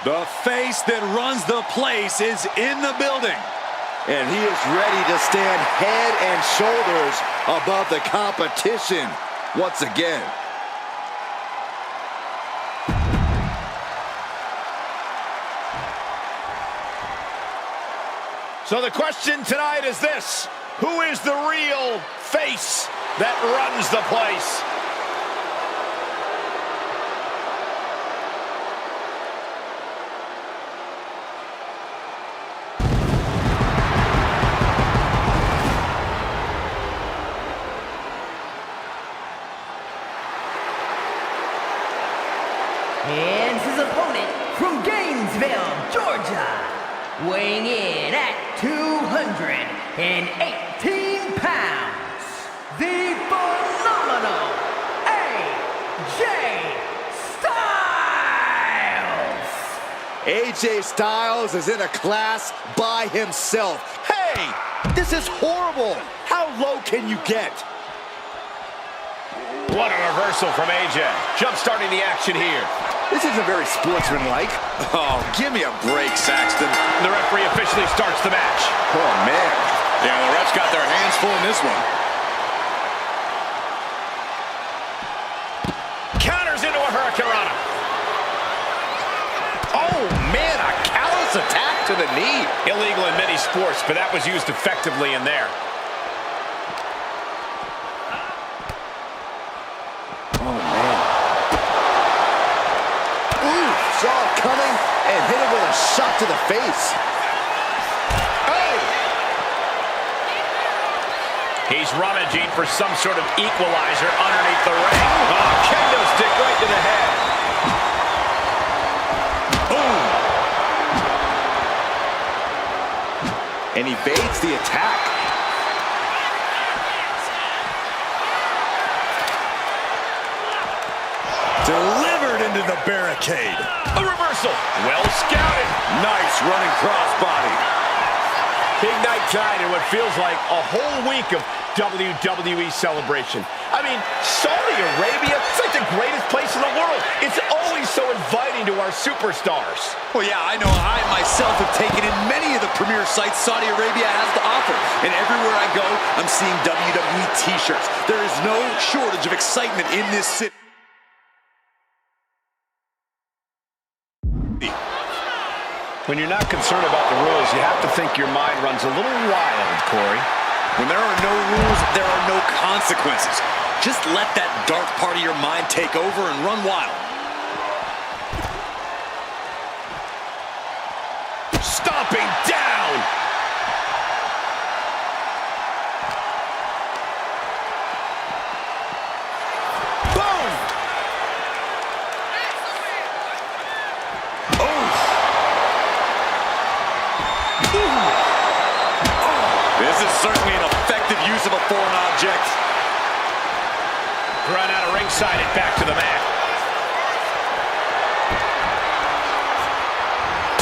The face that runs the place is in the building. And he is ready to stand head and shoulders above the competition once again. So the question tonight is this: who is the real face that runs the place? And his opponent from Gainesville, Georgia, weighing in at 218 pounds, the phenomenal AJ Styles! AJ Styles is in a class by himself. Hey, this is horrible. How low can you get? What a reversal from AJ. Jump-starting the action here. This isn't very sportsmanlike. Oh, give me a break, Saxton. The referee officially starts the match. Oh, man. Yeah, the refs got their hands full in this one. Counters into a hurricanrana. Oh, man, a callous attack to the knee. Illegal in many sports, but that was used effectively in there. Oh, man. Ooh, saw it coming and hit it with a shot to the face. Oh! He's rummaging for some sort of equalizer underneath the ring. Oh, kendo stick right to the head. Boom! And he evades the attack. Delivered into the barricade. A reversal. Well scouted. Nice running crossbody. Big night tonight in what feels like a whole week of WWE celebration. I mean, Saudi Arabia, it's like the greatest place in the world. It's always so inviting to our superstars. Well, yeah, I know I myself have taken in many of the premier sites Saudi Arabia has to offer. And everywhere I go, I'm seeing WWE t-shirts. There is no shortage of excitement in this city. When you're not concerned about the rules, you have to think your mind runs a little wild, Corey. When there are no rules, there are no consequences. Just let that dark part of your mind take over and run wild. Stomping down! Boom! This is certainly an effective use of a foreign object. Run out of ringside and back to the mat.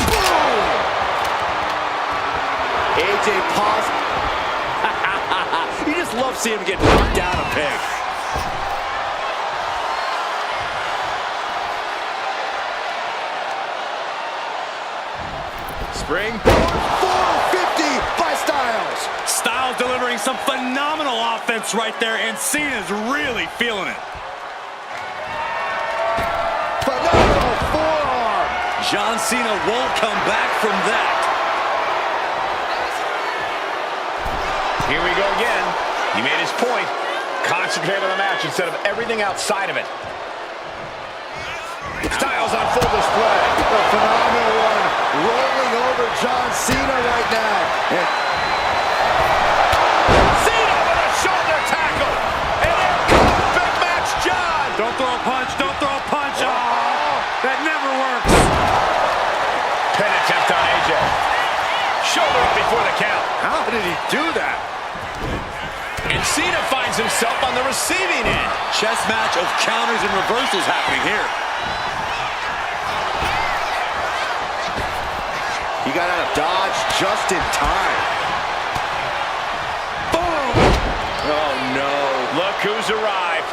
Boom! AJ paused. You just love seeing him get knocked down a peg. Spring. 450 by Styles. Styles delivering some phenomenal offense right there, and Cena's really feeling it. Phenomenal forearm. John Cena won't come back from that. Here we go again. He made his point. Concentrate on the match instead of everything outside of it. Styles on full display. A phenomenal one. Rolling over John Cena right now. And Cena with a shoulder tackle. And there comes Big Match John. Don't throw a punch. Don't throw a punch. Oh, that never works. Pin attempt on AJ. Shoulder up before the count. how did he do that? And Cena finds himself on the receiving end. Chess match of counters and reversals happening here. He got out of dodge just in time. Boom! Oh, no. Look who's arrived.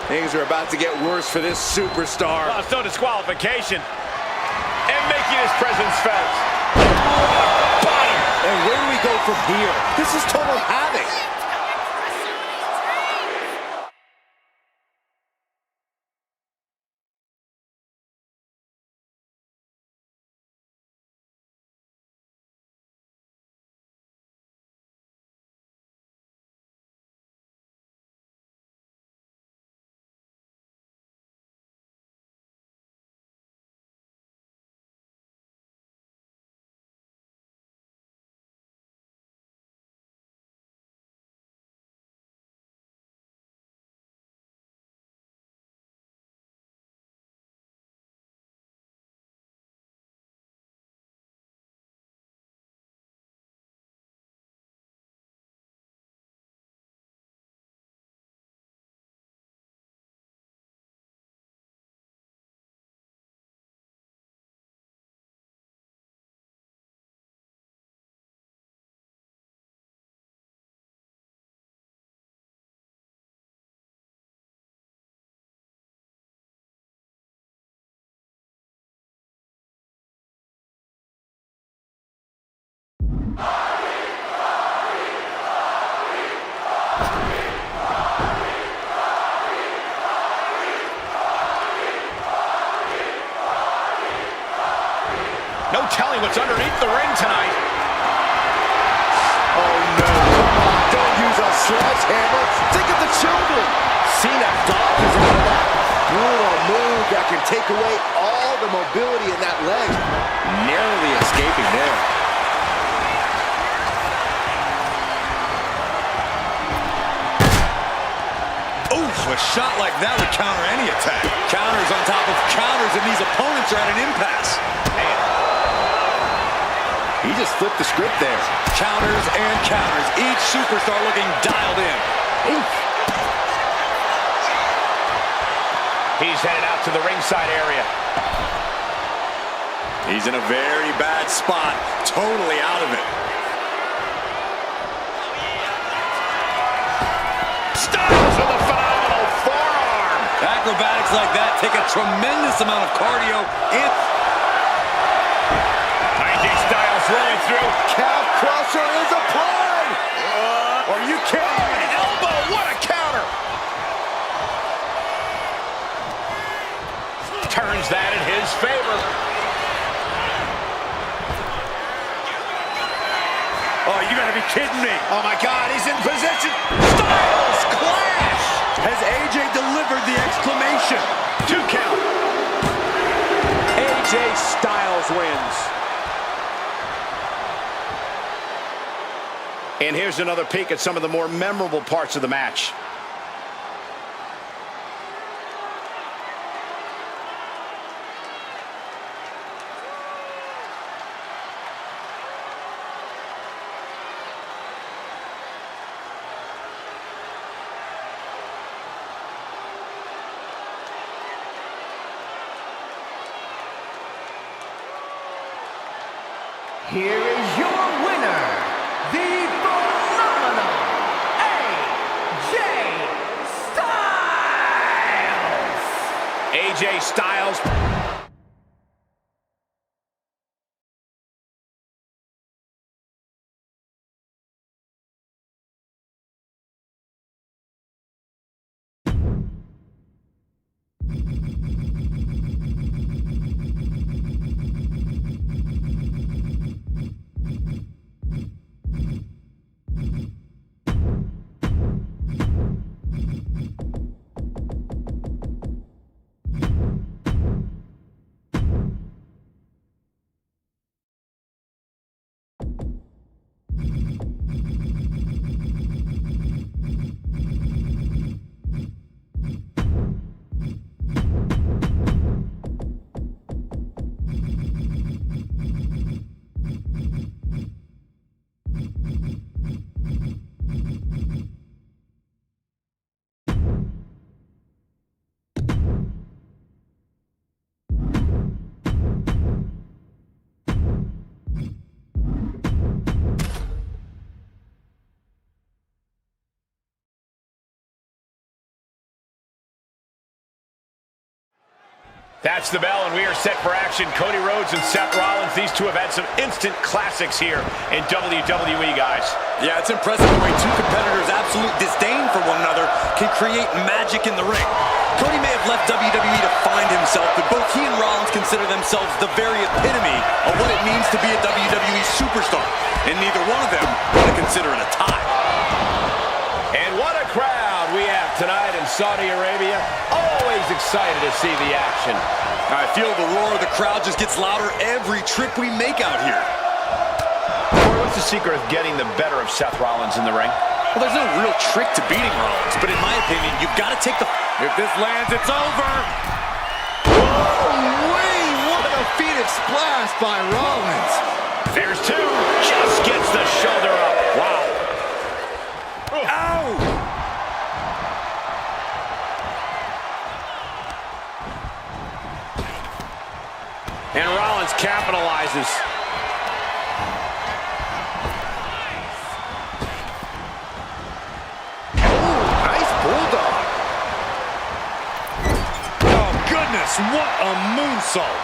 Things are about to get worse for this superstar. Well, it's no disqualification. and making his presence felt. Bottom. And where do we go from here? This is total havoc. No telling what's underneath the ring tonight. Oh no, come on, don't use a sledgehammer. Think of the children. Cena dodges out of that brutal move that can take away all the mobility in that leg. Narrowly escaping there. Oof, a shot like that would counter any attack. Counters on top of counters, and these opponents are at an impasse. He just flipped the script there. Counters and counters. Each superstar looking dialed in. Oof. He's headed out to the ringside area. He's in a very bad spot. Totally out of it. Styles with a phenomenal forearm. Acrobatics like that take a tremendous amount of cardio. Rolling through. Calf crusher is applied. Are you kidding me? Elbow, what a counter. Turns that in his favor. Oh, you gotta be kidding me. Oh my God, he's in position. Styles clash. Has AJ delivered the exclamation? 2 count. AJ Styles wins. And here's another peek at some of the more memorable parts of the match. Here is your winner, the phenomenal AJ Styles! AJ Styles. That's the bell, and we are set for action. Cody Rhodes and Seth Rollins, these two have had some instant classics here in WWE, guys. Yeah, it's impressive the way two competitors' absolute disdain for one another can create magic in the ring. Cody may have left WWE to find himself, but both he and Rollins consider themselves the very epitome of what it means to be a WWE superstar, and neither one of them want to consider it a tie. And what a crowd we have tonight in Saudi Arabia. Always excited to see the action. I feel the roar of the crowd just gets louder every trip we make out here. Corey, what's the secret of getting the better of Seth Rollins in the ring? Well, there's no real trick to beating Rollins, but in my opinion, you've got to take the... If this lands, it's over! Whoa-wee! What a Phoenix splash by Rollins! There's two. Just gets the shoulder up. Wow. Ow! And Rollins capitalizes. Nice bulldog. Oh, goodness, what a moonsault!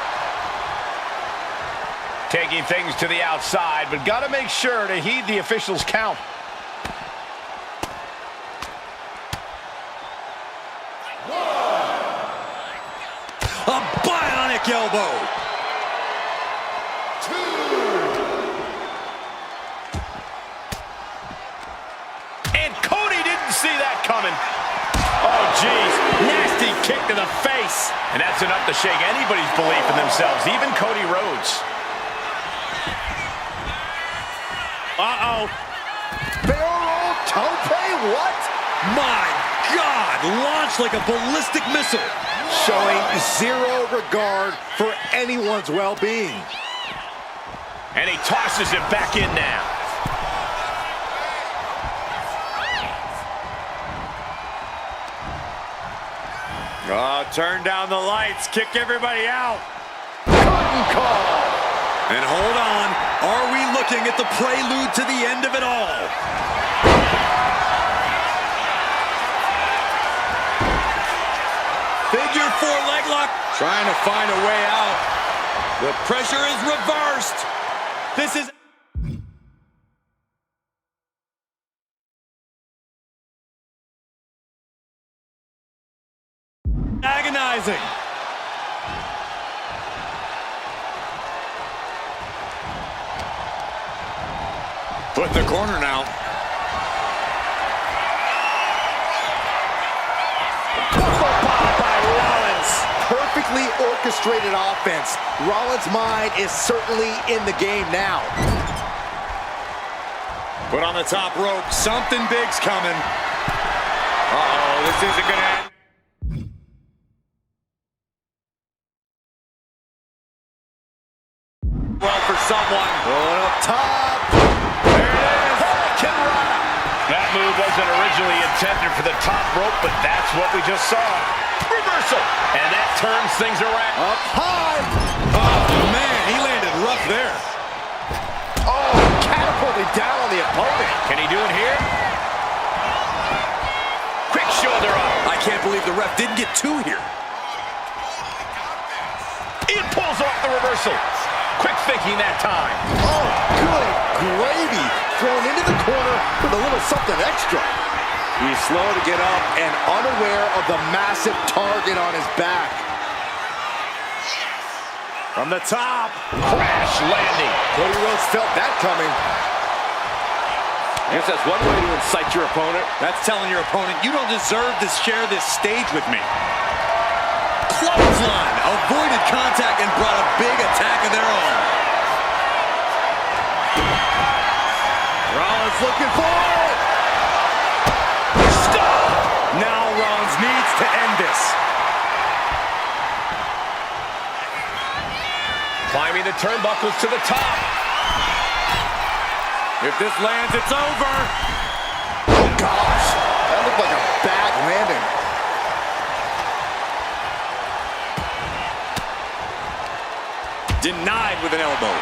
Taking things to the outside, but got to make sure to heed the officials' count. A bionic elbow! And Cody didn't see that coming. Oh, geez. Nasty kick to the face. And that's enough to shake anybody's belief in themselves, even Cody Rhodes. Uh-oh. Barrel tope? What? My God! Launched like a ballistic missile. Showing zero regard for anyone's well-being. And he tosses it back in now. Oh, turn down the lights. Kick everybody out. Curtain call. And hold on. Are we looking at the prelude to the end of it all? Figure four leg lock. Trying to find a way out. The pressure is reversed. This is... agonizing. Put in the corner now. By Rollins. Perfectly orchestrated offense. Rollins' mind is certainly in the game now. Put on the top rope. Something big's coming. Uh-oh, this isn't gonna end. Well, for someone. Going up top. There it is. Hurricanrana. That move wasn't originally intended for the top rope, but that's what we just saw. Reversal. And that turns things around. Up high. Oh, man, he landed rough there. Oh, catapulted down on the opponent. Can he do it here? Quick shoulder up. I can't believe the ref didn't get two here. He pulls off the reversal. Quick thinking that time. Oh, good gravy. Thrown into the corner with a little something extra. He's slow to get up and unaware of the massive target on his back. From the top. Crash landing. Cody Rhodes felt that coming. I guess that's one way to incite your opponent. That's telling your opponent, you don't deserve to share this stage with me. Clothesline. Avoided contact and brought a big attack of their own. Rollins looking for it. Stop! Now Rollins needs to end this. Climbing the turnbuckles to the top. If this lands, it's over. Oh, gosh. That looked like a bad landing. Denied with an elbow.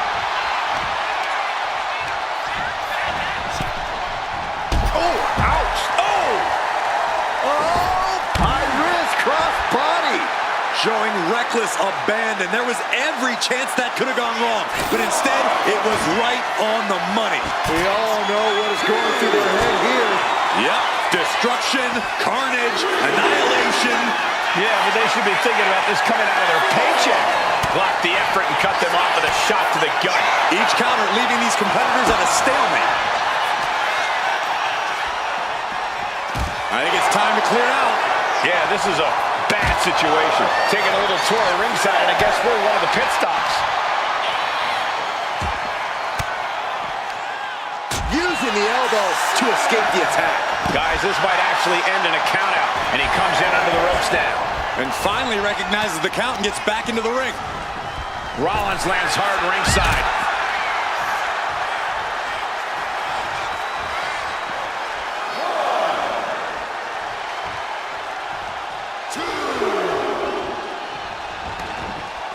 Oh, ouch. Oh! Oh, high wrist cross body. showing reckless abandon. There was every chance that could have gone wrong, but instead, it was right on the money. We all know what is going through their head here. Yep, destruction, carnage, annihilation. Yeah, but they should be thinking about this coming out of their paycheck. Block the effort and cut them off with a shot to the gut. Each counter leaving these competitors at a stalemate. I think it's time to clear out. Yeah, this is a bad situation. Taking a little tour of ringside, and I guess we're one of the pit stops. Using the elbow to escape the attack. Guys, this might actually end in a countout, and he comes in under the ropes now. And finally recognizes the count and gets back into the ring. Rollins lands hard ringside.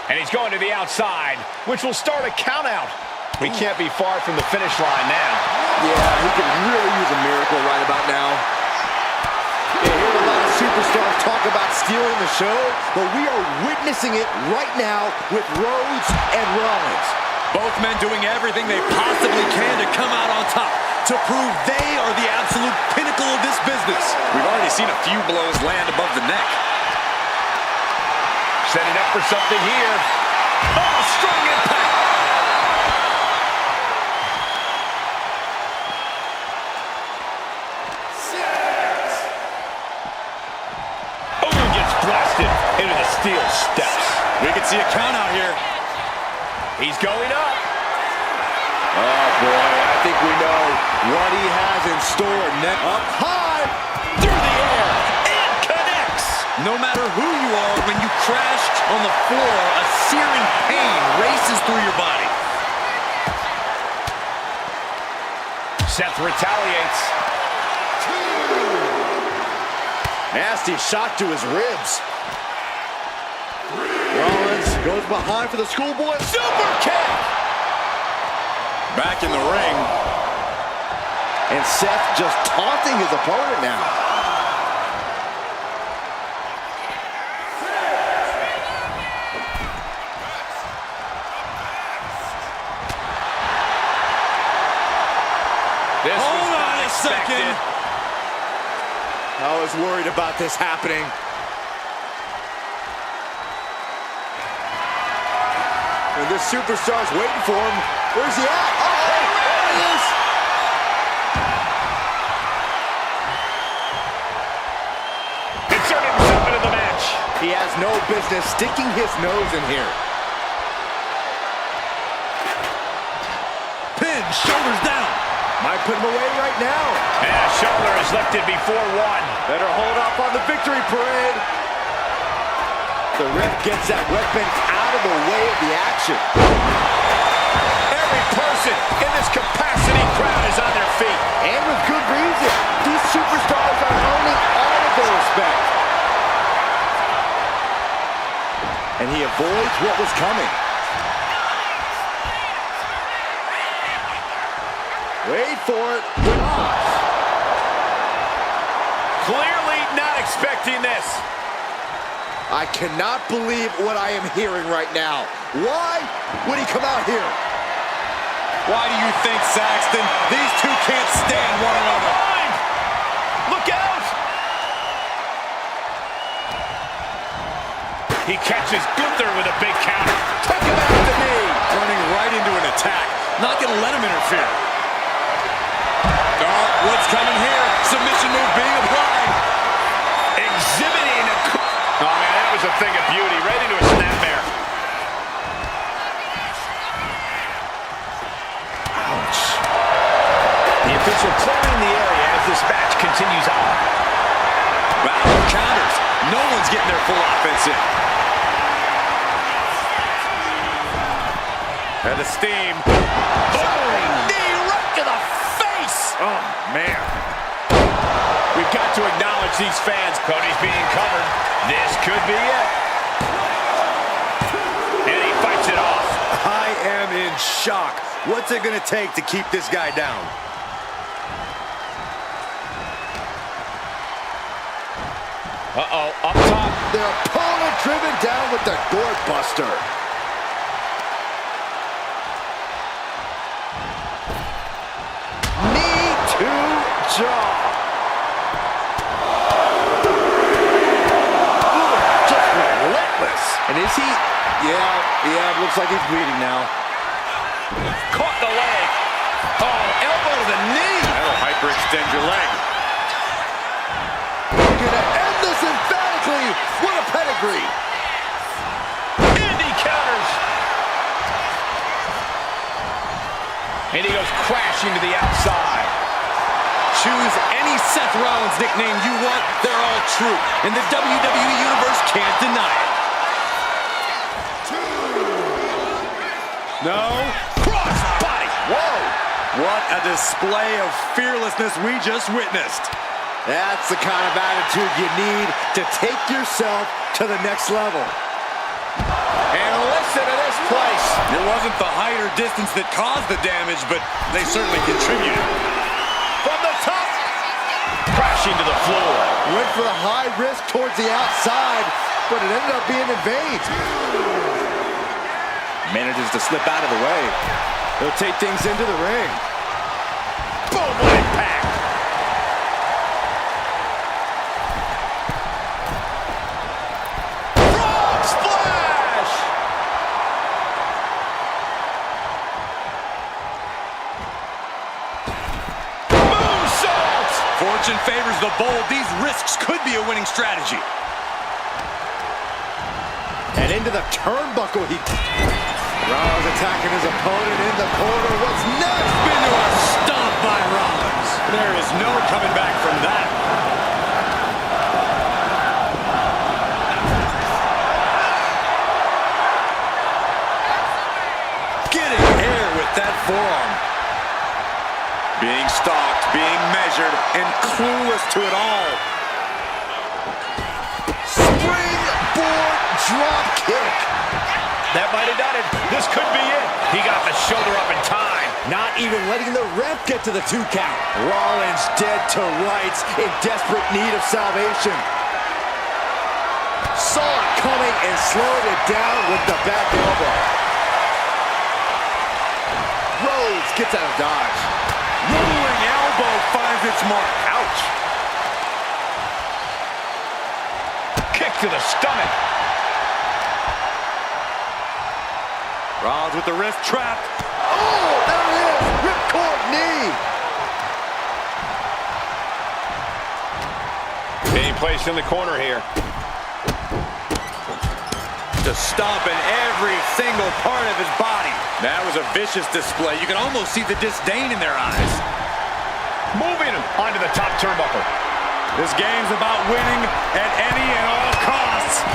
And he's going to the outside, which will start a countout. We can't be far from the finish line now. Yeah, he could really use a miracle right about now. You hear a lot of superstars talk about stealing the show, but we are witnessing it right now with Rhodes and Rollins. Both men doing everything they possibly can to come out on top, to prove they are the absolute pinnacle of this business. We've already seen a few blows land above the neck. Setting up for something here. Oh, strong impact. Blasted into the steel steps. We can see a count out here. He's going up. Oh, boy, I think we know what he has in store. Neck up high, through the air, And connects. No matter who you are, when you crash on the floor, a searing pain races through your body. Seth retaliates. Nasty shot to his ribs. Rollins goes behind for the schoolboy. Super kick. Back in the ring. And Seth just taunting his opponent now. Hold on a second. I was worried about this happening. And this superstar's waiting for him. Where's he at? Oh, there he is! Inserting himself into the match. He has no business sticking his nose in here. Pin, shoulders down. Might put him away right now. And a shoulder is lifted before one. Better hold up on the victory parade. The ref gets that weapon out of the way of the action. Every person in this capacity crowd is on their feet. And with good reason. These superstars are earning all of their respect. And he avoids what was coming. Wait for it. Clearly not expecting this. I cannot believe what I am hearing right now. Why would he come out here? Why do you think, Saxton? These two can't stand one another. Look out! He catches Gunther with a big counter. Took him out the knee. Turning right into an attack. Not going to let him interfere. What's coming here? Submission move being applied. Exhibiting a... Oh, man, that was a thing of beauty. Right into a snapmare. Ouch. The official clearing the area as this match continues on. Battle of counters. No one's getting their full offense in. And the steam. Boom! Knee right to the face! Oh, man. We've got to acknowledge these fans. Cody's being covered. This could be it. And he fights it off. I am in shock. What's it going to take to keep this guy down? Uh-oh, up top. Their opponent driven down with the gourd buster. Knee to jaw. Ooh, just relentless. And is he? Yeah, looks like he's bleeding now. Caught the leg. Oh, elbow to the knee. That'll hyperextend your leg. We're gonna end this emphatically. What a pedigree. And he counters. And he goes crashing to the outside. Choose any Seth Rollins nickname you want. They're all true. And the WWE Universe can't deny it. No. Cross body. Whoa. What a display of fearlessness we just witnessed. That's the kind of attitude you need to take yourself to the next level. And listen to this place. It wasn't the height or distance that caused the damage, but they certainly contributed. From the top. Crashing to the floor. Went for the high risk towards the outside, but it ended up being in vain. Manages to slip out of the way. He'll take things into the ring. Boom, what impact. Frog splash. Moonsault. Fortune favors the bold. These risks could be a winning strategy. And into the turnbuckle. Rollins attacking his opponent in the corner. What's next? Into a stomp by Rollins. There is no coming back from that. Getting air with that forearm. Being stalked, being measured, and clueless to it all. Springboard drop kick. That might have done it. This could be it. He got the shoulder up in time. Not even letting the ref get to the 2 count. Rollins dead to rights, in desperate need of salvation. Saw it coming and slowed it down with the back elbow. Rhodes gets out of dodge. Rolling elbow finds its mark. Ouch. Kick to the stomach. Rollins with the wrist trapped. Oh, there it is. Ripcord knee. Being placed in the corner here. Just stomping every single part of his body. That was a vicious display. You can almost see the disdain in their eyes. Moving him onto the top turnbuckle. This game's about winning at any and all costs.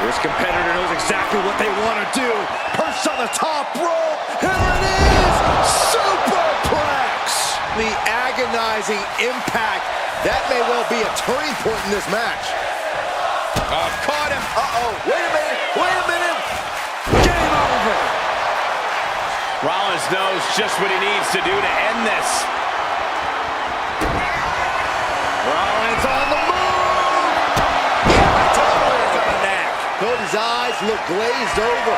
This competitor knows exactly what they want to do. Perched on the top rope. Here it is. Superplex. The agonizing impact. That may well be a turning point in this match. Caught him. Uh-oh. Wait a minute. Wait a minute. Game over. Rollins knows just what he needs to do to end this. Rollins on the move. Totally on the neck. Cody's eyes look glazed over.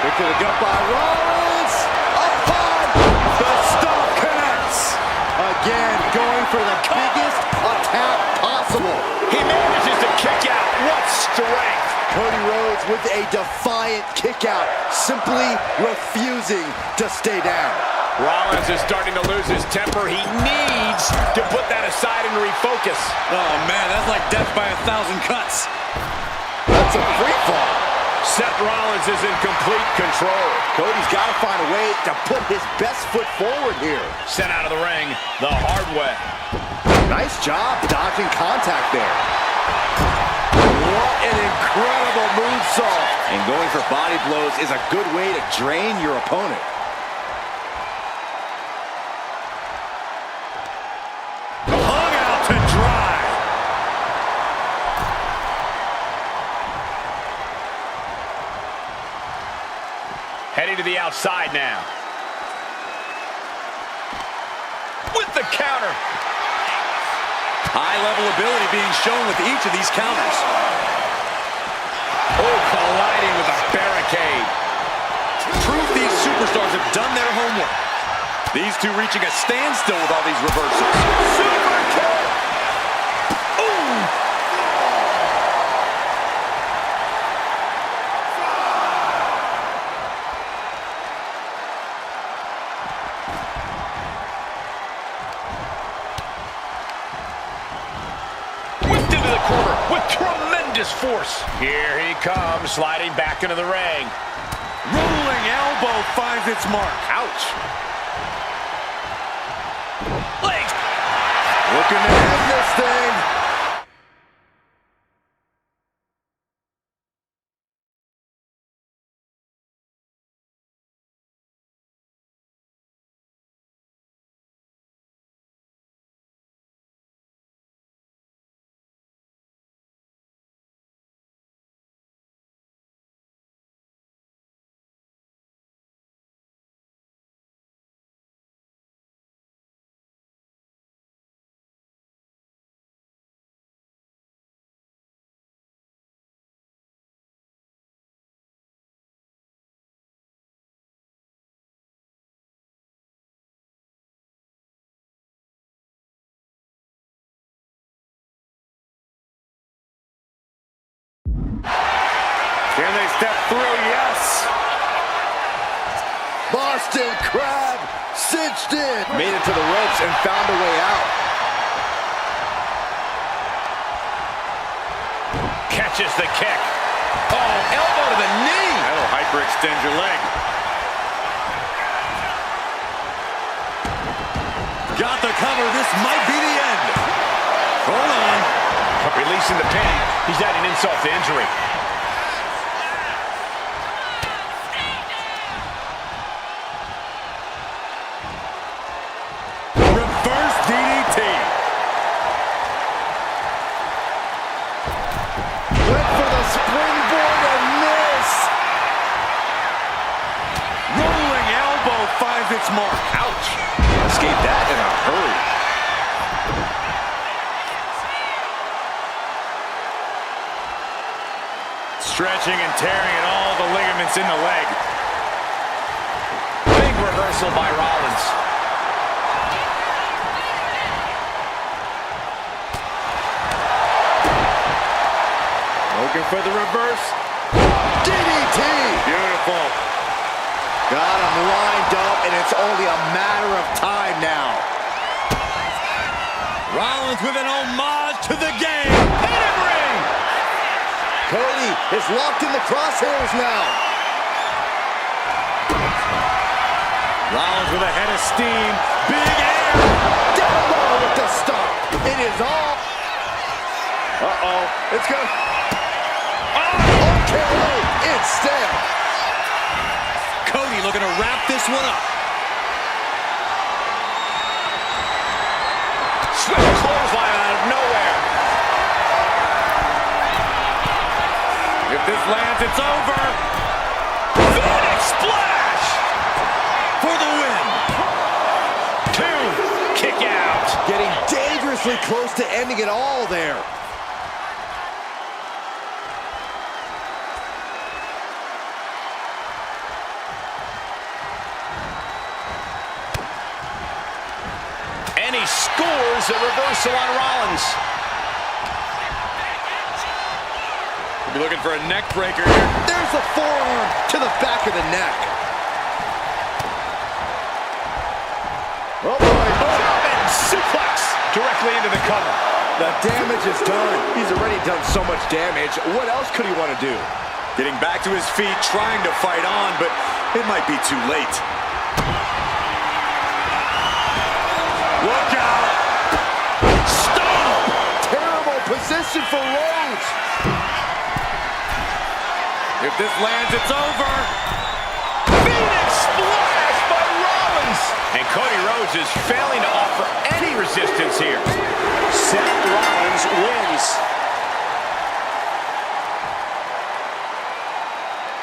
Kick to the gut by Rollins. Up high. The stomp connects. Again, going for the biggest attack possible. He manages to kick out. What strength. Cody Rhodes with a defiant kick out, simply refusing to stay down. Rollins is starting to lose his temper. He needs to put that aside and refocus. Oh, man, that's like death by 1,000 cuts. That's a free fall. Seth Rollins is in complete control. Cody's got to find a way to put his best foot forward here. Sent out of the ring the hard way. Nice job dodging contact there. What an incredible moonsault. And going for body blows is a good way to drain your opponent. Hung out to dry. Heading to the outside now. With the counter. High-level ability being shown with each of these counters. Oh, colliding with a barricade. Proof these superstars have done their homework. These two reaching a standstill with all these reversals. Super kick! Ooh! Whipped into the corner with tremendous force. Here he comes, sliding back into the ring. Rolling elbow finds its mark. Ouch. Legs. Looking to end this thing. Can they step through? Yes. Boston Crab cinched in. Made it to the ropes and found a way out. Catches the kick. Oh, elbow to the knee. That'll hyperextend your leg. Got the cover. This might be the end. Hold on. Releasing the pin. He's adding insult to injury. Reverse DDT. Went for the springboard and miss. Rolling elbow finds its mark. Ouch. Escaped that in a hurry. Stretching and tearing at all the ligaments in the leg. Big reversal by Rollins. Looking for the reverse. DDT. Beautiful. Got him lined up, and it's only a matter of time now. Rollins with an homage to the game. Pedigree. Cody is locked in the crosshairs now. Rollins with a head of steam. Big air. Down low with the stop. It is all. Uh-oh. It's good. Okay, instead. Cody looking to wrap this one up. Swift clothesline out of nowhere. If this lands, it's over. Phoenix splash for the win. 2, kick out. Getting dangerously close to ending it all there. And he scores a reversal on Rollins. We'll be looking for a neck breaker here. There's a forearm to the back of the neck. Oh boy. German suplex directly into the cover. The damage is done. He's already done so much damage. What else could he want to do? Getting back to his feet, trying to fight on, but it might be too late. Look out! Stop! Terrible position for Rhodes. If this lands, it's over. Phoenix splash by Rollins. And Cody Rhodes is failing to offer any resistance here. Seth Rollins wins.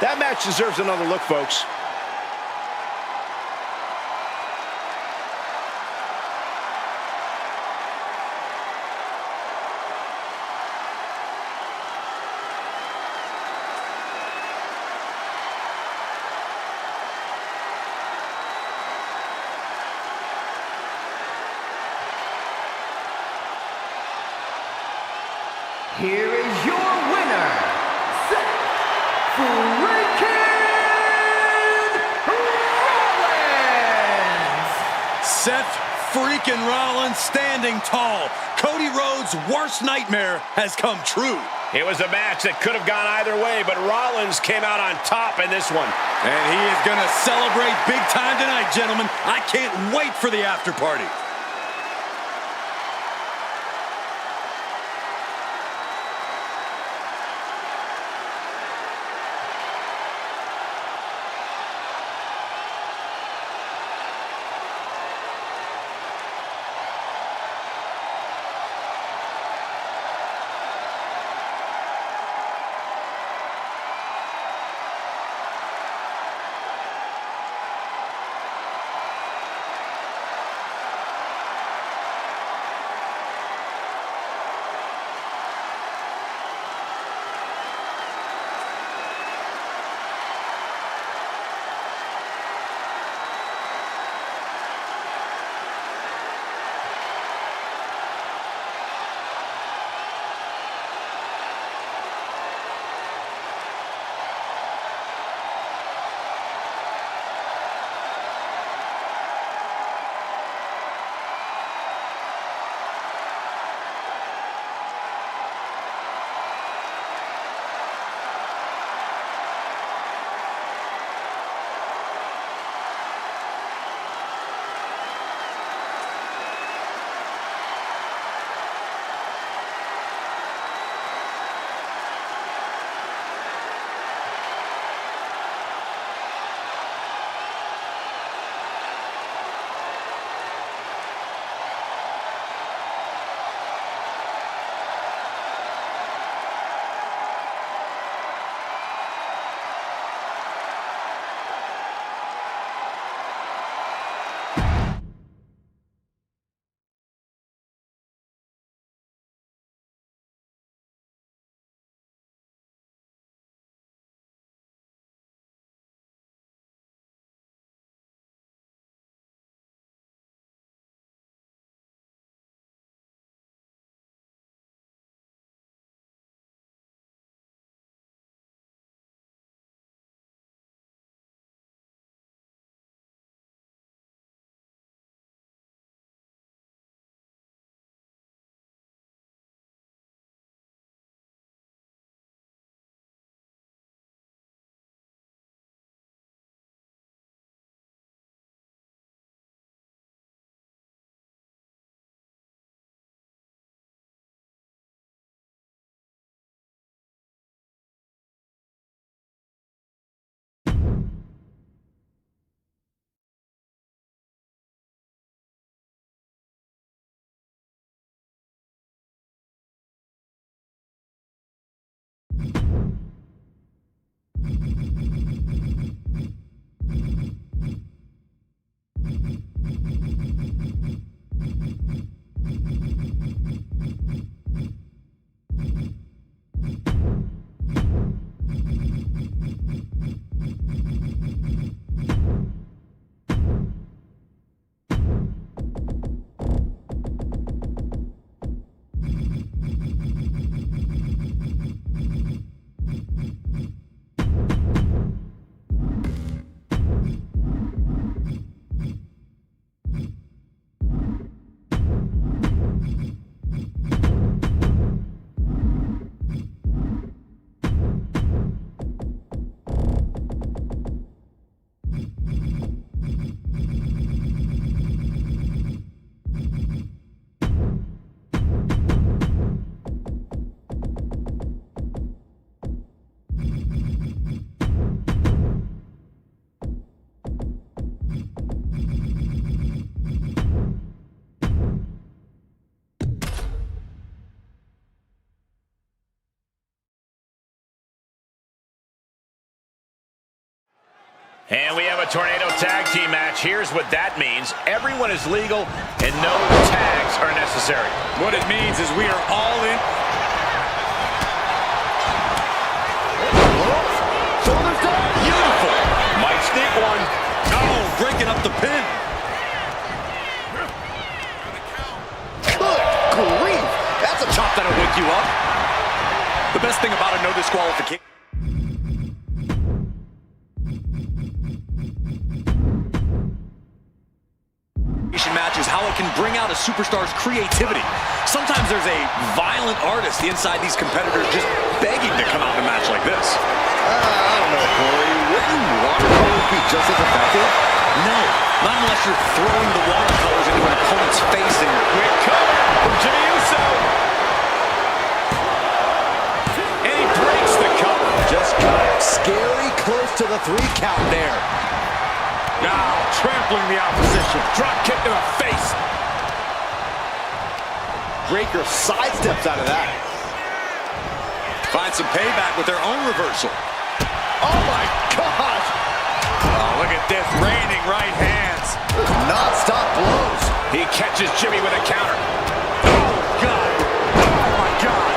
That match deserves another look, folks. here is your winner, Seth freaking Rollins! Seth freaking Rollins standing tall. Cody Rhodes' worst nightmare has come true. It was a match that could have gone either way, but Rollins came out on top in this one. And he is going to celebrate big time tonight, gentlemen. I can't wait for the after party. And we have a tornado tag team match. Here's what that means. Everyone is legal and no tags are necessary. What it means is we are all in. Shoulders down. Beautiful. Might sneak one. Oh, breaking up the pin. Good grief. That's a chop that'll wake you up. The best thing about a no disqualification match is how it can bring out a superstar's creativity. Sometimes there's a violent artist inside these competitors just begging to come out in a match like this. I don't know, Corey. Wouldn't watercolors be just as effective? No, not unless you're throwing the watercolors into an opponent's face and Quick cover from Jimmy Uso. And he breaks the cover. Just got scary close to the 3 count there. Now trampling the opposition. Drop kick to the face. Breaker sidesteps out of that. find some payback with their own reversal. Oh my gosh! Oh, look at this, raining right hands. Non-stop blows. He catches Jimmy with a counter. Oh, God. Oh, my God.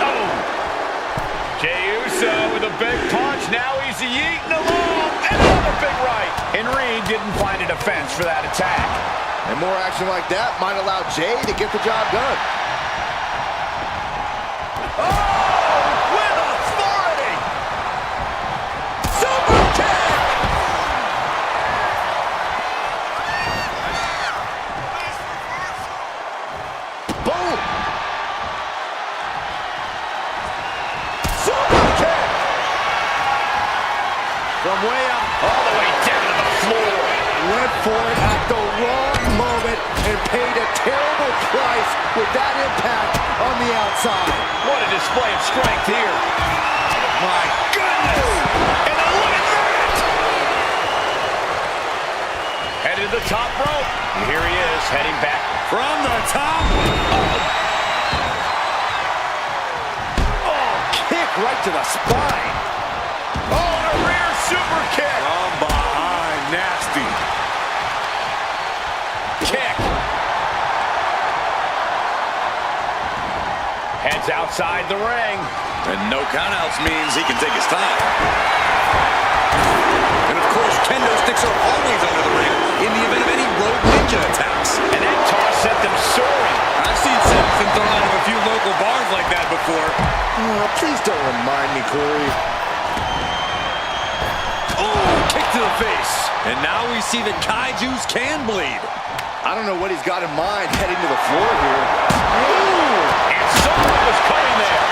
Oh! Jey Uso with a big punch. Now he's yeeting along. Another big right. And Reed didn't find a defense for that attack. And more action like that might allow Jey to get the job done. With authority! Super kick! Boom! Super kick! From way up, all the way down to the floor. Went for it at the wrong moment and paid a terrible price with that impact on the outside. What a display of strength here. My goodness! And then look at that! Headed to the top rope. And here he is, heading back. From the top. Oh, kick right to the spine. Oh, and a rear super kick. From behind, nasty. Kick. Heads outside the ring. And no countouts means he can take his time. And of course, kendo sticks are always under the ring in the event of any road ninja attacks. And that toss sent them soaring. I've seen Seth been thrown out of a few local bars like that before. Oh, please don't remind me, Corey. Oh, kick to the face. And now we see that Kaijus can bleed. I don't know what he's got in mind heading to the floor here. And someone was coming there.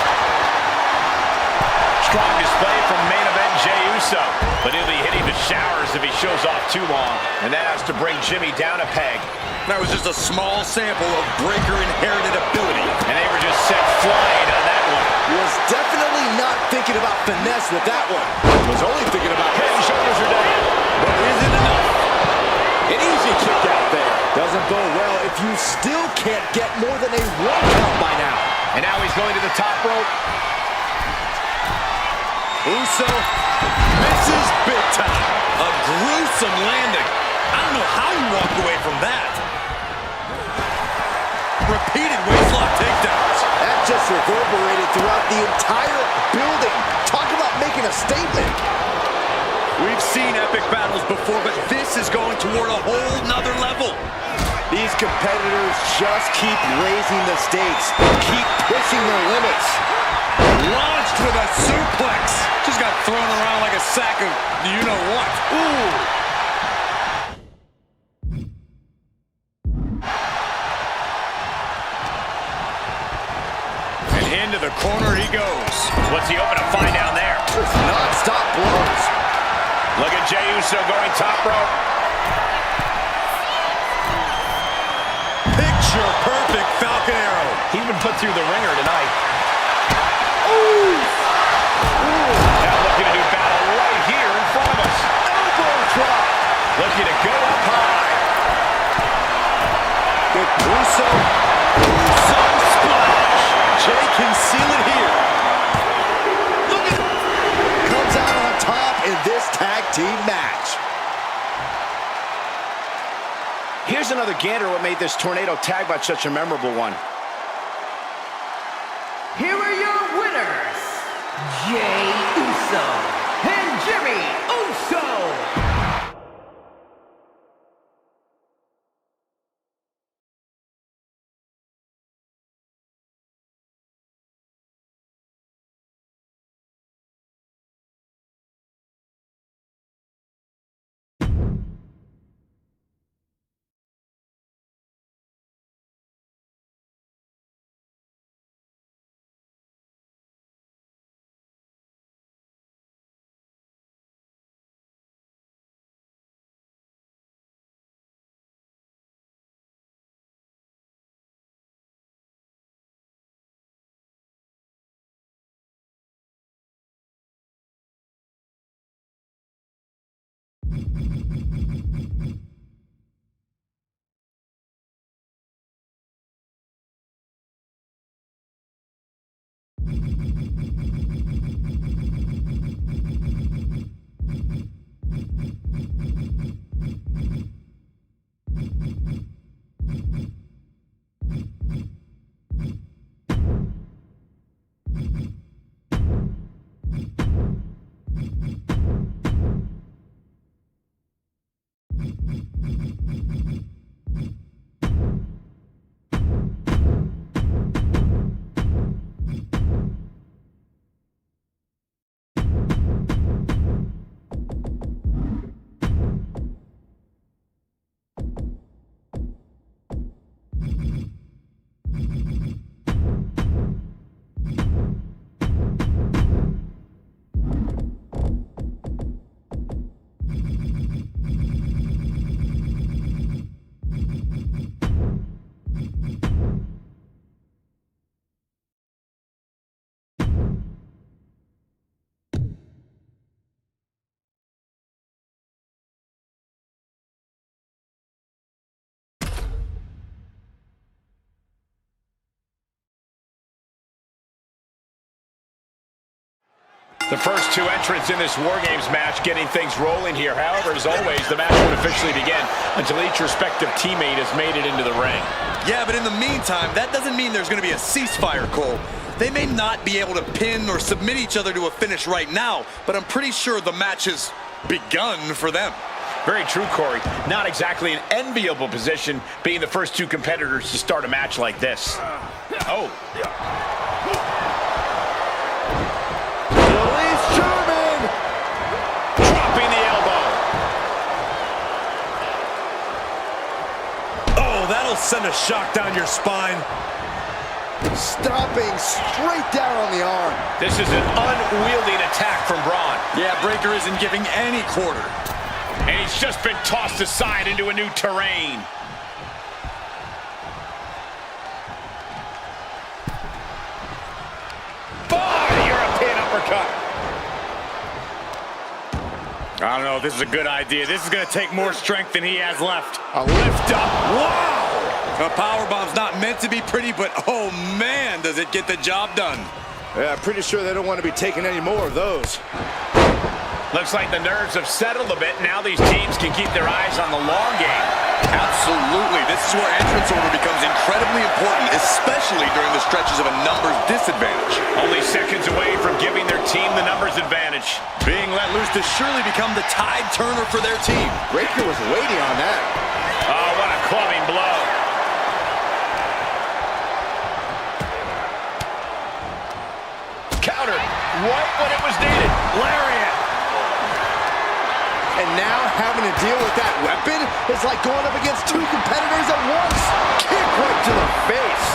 Strong display from main event Jey Uso. But he'll be hitting the showers if he shows off too long. And that has to bring Jimmy down a peg. That was just a small sample of Breaker inherited ability. And they were just sent flying on that one. Was definitely not thinking about finesse with that one. Was only thinking about Head and shoulders are down. but isn't enough. An easy kick out there. Doesn't go well if you still can't get more than a 1 count by now. And now he's going to the top rope. Uso misses big time. A gruesome landing. I don't know how you walked away from that. Repeated waistlock takedowns. That just reverberated throughout the entire building. Talk about making a statement. We've seen epic battles before, but this is going toward a whole nother level. These competitors just keep raising the stakes, keep pushing their limits. Launched with a suplex. Just got thrown around like a sack of you-know-what. Ooh. And into the corner he goes. What's he open to find down there? Just non-stop blows. Look at Jey Uso going top rope. Picture perfect Falcon Arrow. He's been put through the ringer tonight. Now looking to do battle right here in front of us. Elbow drop. Looking to go up high. With Uso. Uso splash. Jey can seal it here. Look at him. Comes out on top in this tag team match. Here's another gander what made this tornado tag match such a memorable one. Here are your winners, Jey Uso and Jimmy Uso. The first two entrants in this War Games match getting things rolling here. However, as always, the match won't officially begin until each respective teammate has made it into the ring. Yeah, but in the meantime, that doesn't mean there's going to be a ceasefire, Cole. They may not be able to pin or submit each other to a finish right now, but I'm pretty sure the match has begun for them. Very true, Corey. Not exactly an enviable position being the first two competitors to start a match like this. Oh. Dropping the elbow. Oh, that'll send a shock down your spine. Stomping straight down on the arm. This is an unwieldy attack from Braun. Yeah, Breaker isn't giving any quarter. And he's just been tossed aside into a new terrain. Oh, the European uppercut. I don't know if this is a good idea. This is going to take more strength than he has left. A lift up. Wow! A powerbomb's not meant to be pretty, but oh man, does it get the job done. Yeah, I'm pretty sure they don't want to be taking any more of those. Looks like the nerves have settled a bit. Now these teams can keep their eyes on the long game. Absolutely. This is where entrance order becomes incredibly important, especially during the stretches of a numbers disadvantage. Only seconds away from giving their team the numbers advantage. Being let loose to surely become the tide turner for their team. Breaker was waiting on that. Oh, what a clubbing blow. Countered right when it was needed. Lariat. And now having to deal with that weapon is like going up against two competitors at once. Kick right to the face.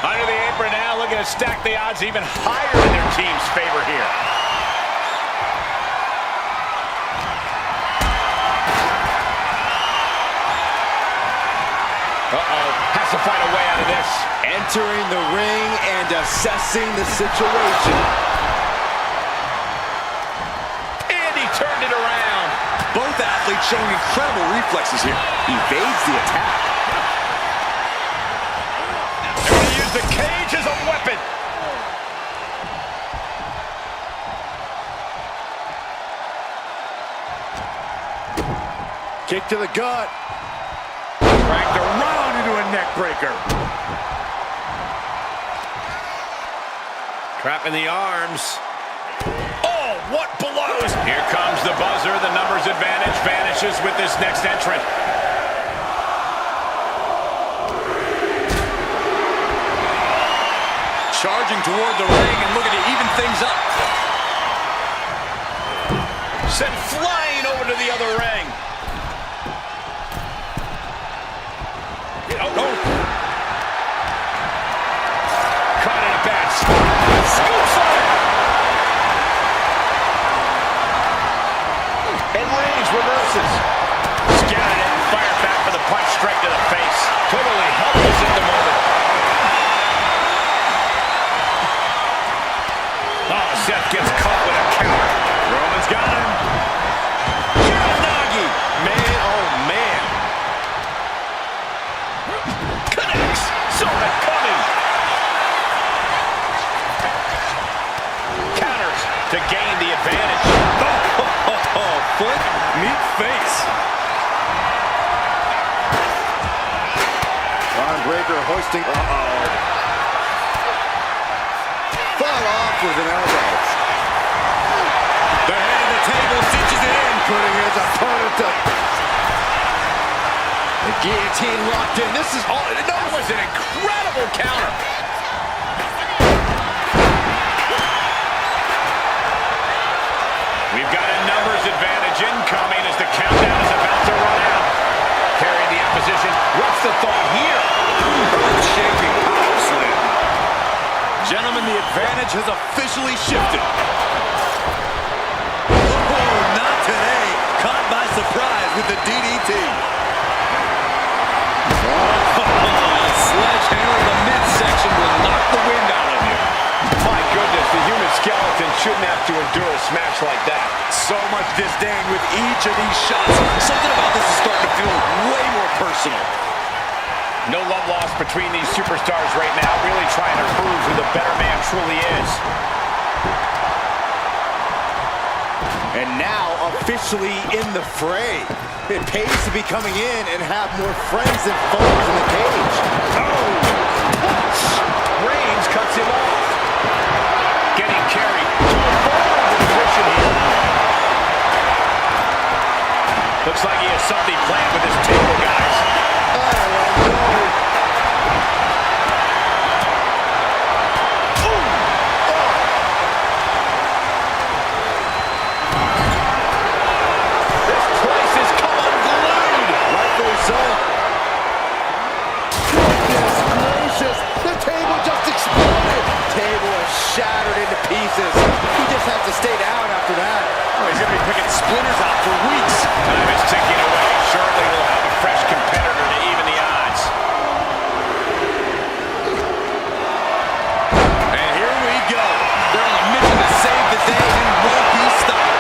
Under the apron now, looking to stack the odds even higher in their team's favor here. Uh-oh, has to find a way out of this. Entering the ring and assessing the situation. And he turned it around. Both athletes showing incredible reflexes here. Evades the attack. They're going to use the cage as a weapon. Kick to the gut. Cracked around into a neck breaker. Trapping the arms. Oh, what blows! Here comes the buzzer. The numbers advantage vanishes with this next entrant. Charging toward the ring and looking to even things up. Sent flying over to the other ring. Oh. Caught in a bad spot. Scoops on it. And Reigns reverses. Scattered it and fired back for the punch straight to the face. Totally helpless at the moment. Oh, Seth gets caught with Saw it coming. Counters to gain the advantage. Foot, meet face. Arm breaker hoisting. Fought off with an elbow. The head of the table cinches it in. Putting his opponent to... The guillotine locked in. This is all... That was an incredible counter. We've got a numbers advantage incoming as the countdown is about to run out. Carrying the opposition. What's the thought here? Earth-shaking power slam. Gentlemen, the advantage has officially shifted. Oh, not today. Caught by surprise with the DDT. Sledgehammer in the midsection will knock the wind out of you. My goodness, the human skeleton shouldn't have to endure a smash like that. So much disdain with each of these shots. Something about this is starting to feel way more personal. No love lost between these superstars right now, really trying to prove who the better man truly is. And now officially in the fray. It pays to be coming in and have more friends than foes in the cage. Oh! Reigns cuts him off. Getting carried to a vulnerable position here. Looks like he has something planned with his table, guys. Shattered into pieces. He just has to stay down after that. Oh, he's going to be picking splinters out for weeks. Time is ticking away. Surely we'll have a fresh competitor to even the odds. And here we go. They're on a mission to save the day and won't be stopped.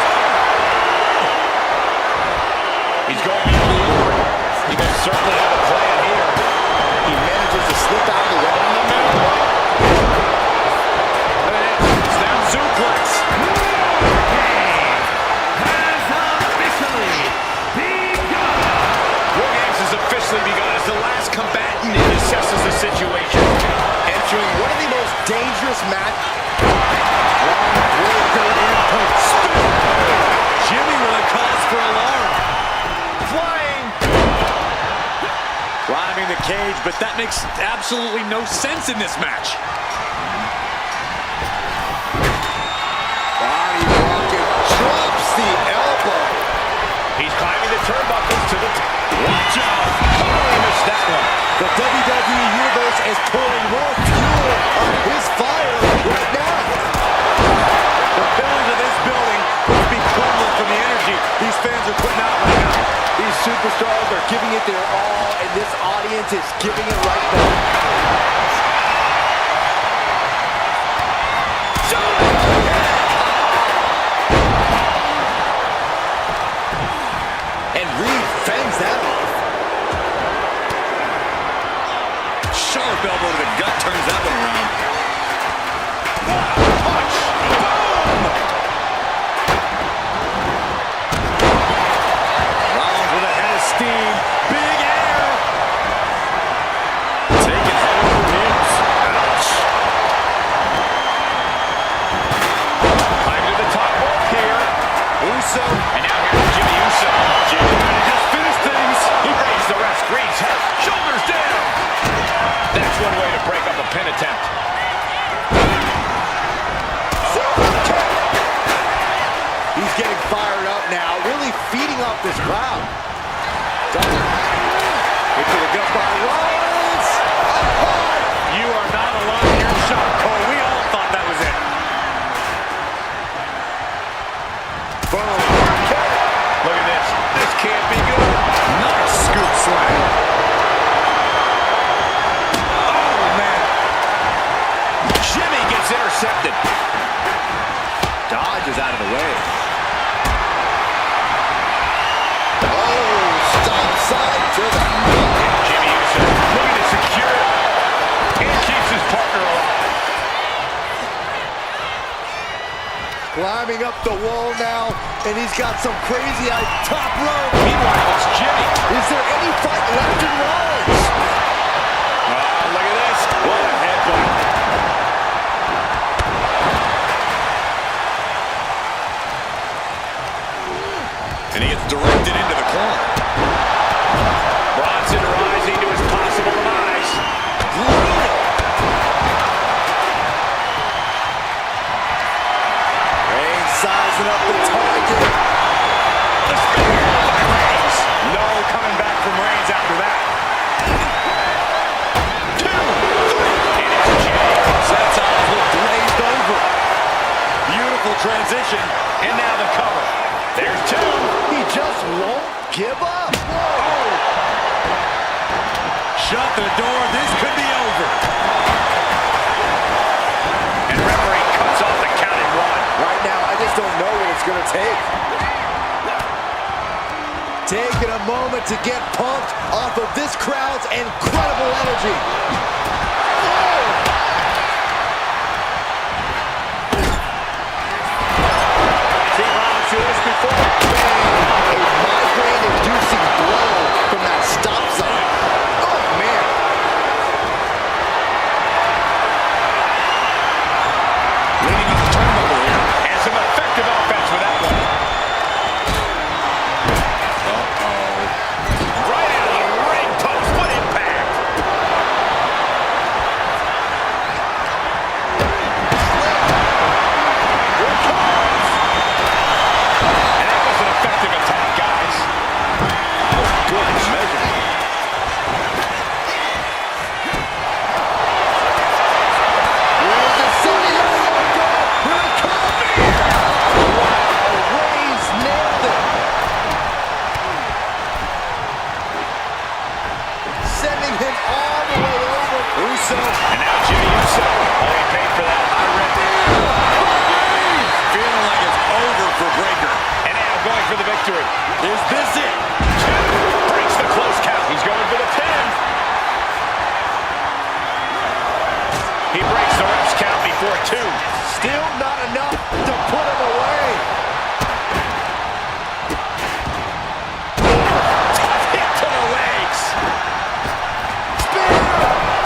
He's going beyond the order. He most certainly have a plan here. He manages to slip out of the way. Suplex. War Games has officially begun as the last combatant assesses the situation. Entering one of the most dangerous matches. Jimmy with a cause for alarm. Flying. Climbing the cage, but that makes absolutely no sense in this match. Drops the elbow. He's climbing the turnbuckles to the top. Watch out. He missed that one. The WWE Universe is pouring more fuel on his fire right now. The pillars of this building must be crumbling from the energy these fans are putting out right now. These superstars are giving it their all, and this audience is giving it right back. Sharp elbow to the gut turns that one around. Punch! Boom! Rollins with a head of steam. Big air. Taking head over heels. Ouch. Climb to the top rope here. Uso. And now here's Jimmy Uso. Jimmy trying to just finish things. He raised the ref screens. Shoulders down. That's one way to break up a pin attempt. He's getting fired up now, really feeding off this crowd. Hit to the gut by Rollins. You are not alone in your shot, Cole. We all thought that was it. Boom. Look at this. This can't be good. Nice scoop slam. Intercepted. Dodge is out of the way. Oh, stop side to the... Jimmy Uso. Look at this climbing up the wall now, and he's got some crazy top rope. Meanwhile, it's Jimmy. Is there any fight left in Rollins? Oh, look at this. What a headbutt. And he gets directed into the corner. Bronson rising to his possible demise. Reigns sizing up the target. The spear by Reigns. No coming back from Reigns after that. 2, 3. And it's Jay. Seth's eyes look glazed over. Beautiful transition. And now the cover. There's 2. He just won't give up. Oh. Shut the door. This could be over. And referee cuts off the count and 1. Right now, I just don't know what it's going to take. Taking a moment to get pumped off of this crowd's incredible energy. Seen Rollins do this before. A migraine-inducing blow from that stop sign. Oh, man. Leading up the turnbuckle here. And some effective offense with that one. Right out of the ring post. What impact. Here it comes. And that was an effective attack, guys. Good measure. Here's the city. Here it comes. Wow, Reigns nailed it. Sending him all the way over. Uso. And now Jimmy Uso. Oh, he paid for that high rep. Feeling like it's over for Breakker. And now going for the victory. Is this it? 2. Breaks the close count. He's going for the pin. He breaks the ref's count before 2. Still not enough to put him away. Tough hit to the legs. Spear!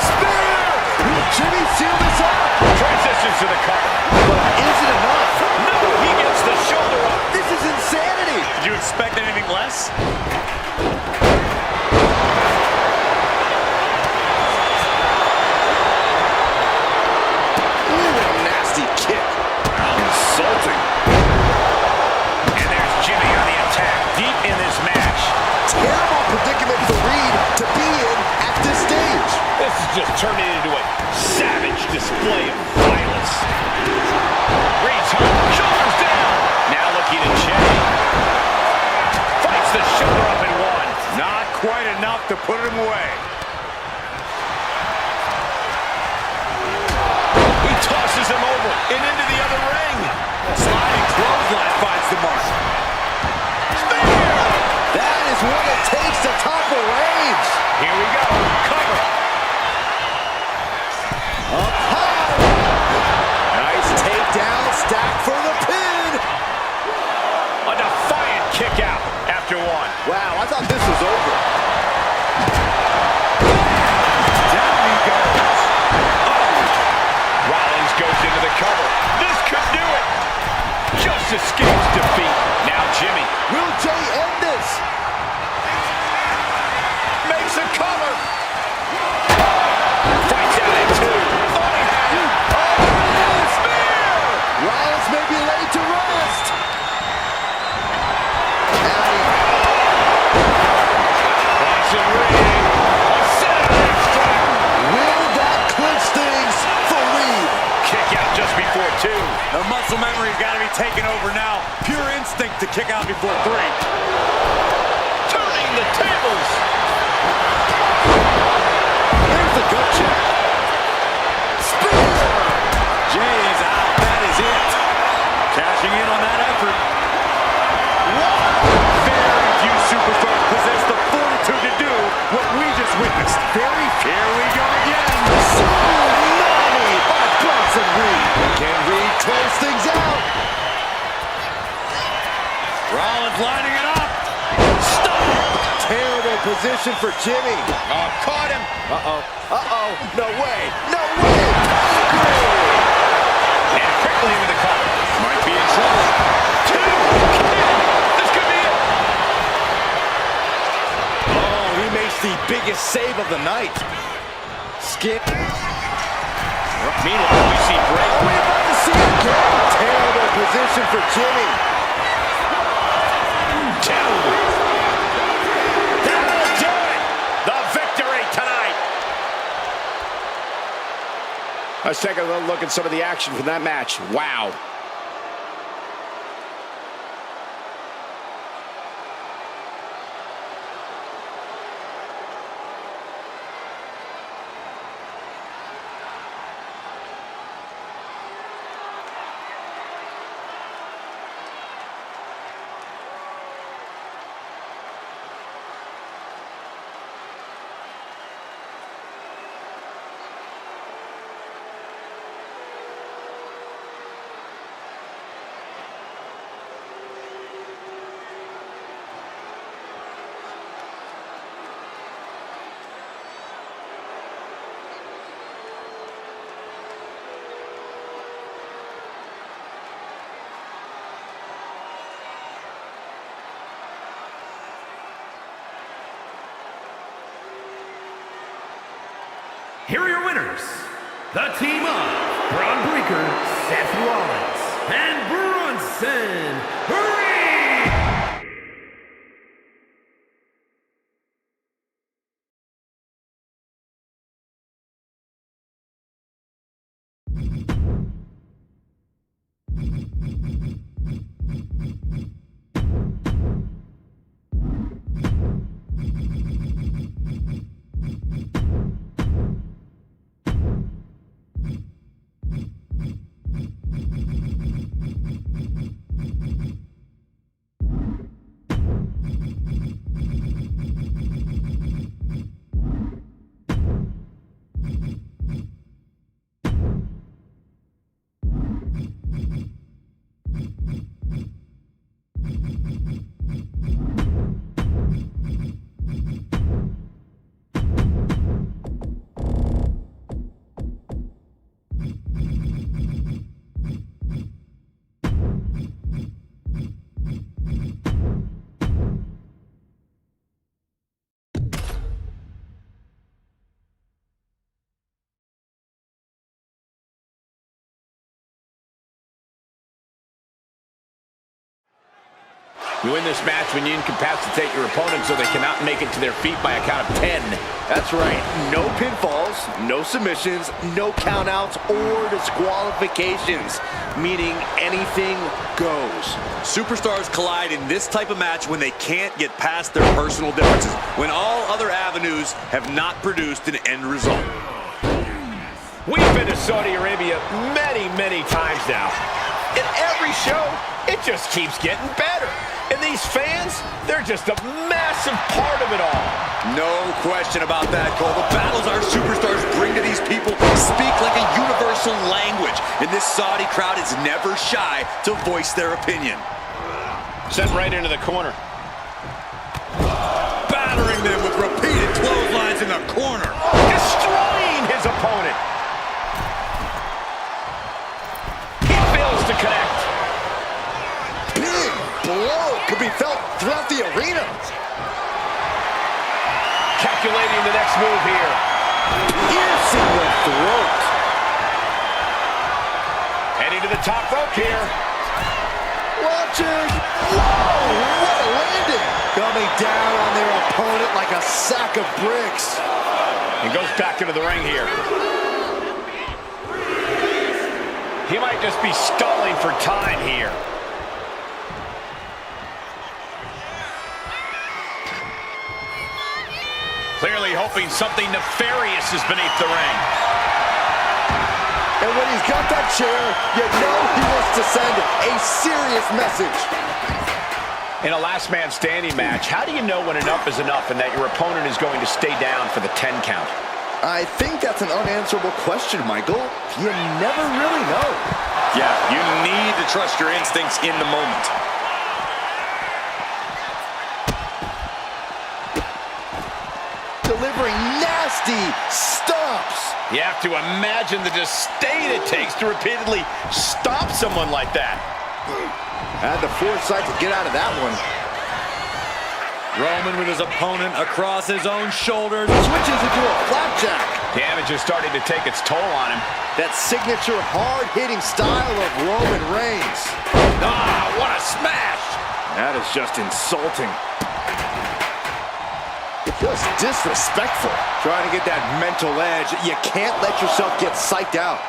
Spear! Will Jimmy seal this up? Transitions to the cover. But is it enough? No, he gets the shoulder up. This is insanity. Did you expect anything less? Ooh, what a nasty kick. Insulting. And there's Jimmy on the attack. Deep in this match. Terrible predicament for Reed to be in at this stage. This is just turning into a savage display of violence. Reed's home. Shoulders down. Now looking at Jay. Fights the shoulder up in 1. Not quite enough to put him away. He tosses him over and into the other ring. Sliding clothesline finds the mark. Spear! That is what it takes to topple Reigns. Here we go. Cover. Up high. Nice takedown, stack for the pin. A defiant kick out after 1. Wow, I thought this was over. Down he goes. Rollins goes into the cover. This could do it. Just escapes defeat. Now Jimmy Will Jay end this? makes a cover. Fights out at 2. Oh, he had it. Oh, spear! Rollins may be laid to rest. Bronson ring. A Saturday strike. Will that clinch things for Reed? Kick out just before 2. The muscle memory's got to be taken over now. Pure instinct to kick out before 3. Turning the tables. Here's the gut check. Spear! Jay is out. That is it. Cashing in on that effort. Very few superstars possess the fortitude to do what we just witnessed. Here we go again. Tsunami by Bronson Reed. Can Reed close things out? position for Jimmy. Oh, caught him. Uh-oh. Uh-oh. No way. No way. And quickly with the cover. Might be in trouble. Two. This could be it. Oh, he makes the biggest save of the night. Skip. Meanwhile, we see break. Are we about to see it again? Terrible position for Jimmy. Two. That'll do it. The victory tonight. Let's take a little look at some of the action from that match. Wow. Here are your winners, the team of Braun Breaker, Seth Rollins, and Bronson Reed. You win this match when you incapacitate your opponent so they cannot make it to their feet by a count of 10. That's right. No pinfalls, no submissions, no countouts or disqualifications. Meaning anything goes. Superstars collide in this type of match when they can't get past their personal differences, when all other avenues have not produced an end result. We've been to Saudi Arabia many, many times now. In every show, it just keeps getting better. And these fans, they're just a massive part of it all. No question about that, Cole. The battles our superstars bring to these people speak like a universal language. And this Saudi crowd is never shy to voice their opinion. Sent right into the corner. Battering them with repeated clotheslines in the corner. Destroying his opponent. He fails to connect. Big blow could be felt throughout the arena. Calculating the next move here. Piercing the throat. Heading to the top rope here. Launching. Whoa, what a landing. Coming down on their opponent like a sack of bricks. And goes back into the ring here. He might just be stalling for time here. Clearly hoping something nefarious is beneath the ring. And when he's got that chair, you know he wants to send a serious message. In a last man standing match, how do you know when enough is enough and that your opponent is going to stay down for the 10 count? I think that's an unanswerable question, Michael. You never really know. Yeah, you need to trust your instincts in the moment. nasty stomps. You have to imagine the disdain it takes to repeatedly stomp someone like that. Had the foresight to get out of that one. Roman with his opponent across his own shoulders. Switches into a flapjack. Damage is starting to take its toll on him. That signature hard-hitting style of Roman Reigns. Ah, what a smash! That is just insulting. Just disrespectful. Trying to get that mental edge. You can't let yourself get psyched out.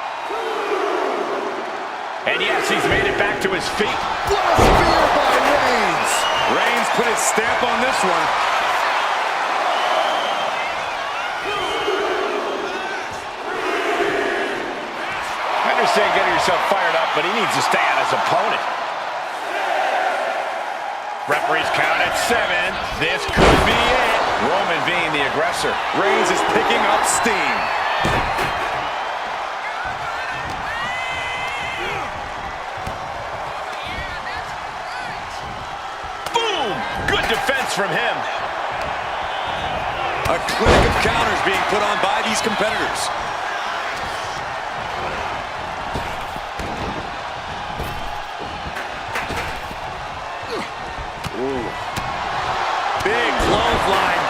And yes, he's made it back to his feet. What a spear by Reigns. Reigns put his stamp on this one. I understand getting yourself fired up, but he needs to stay on his opponent. Referee's count at 7. This could be it. Roman being the aggressor. Reigns is picking up steam. Boom! Good defense from him. A clinic of counters being put on by these competitors. Ooh. Big clothesline.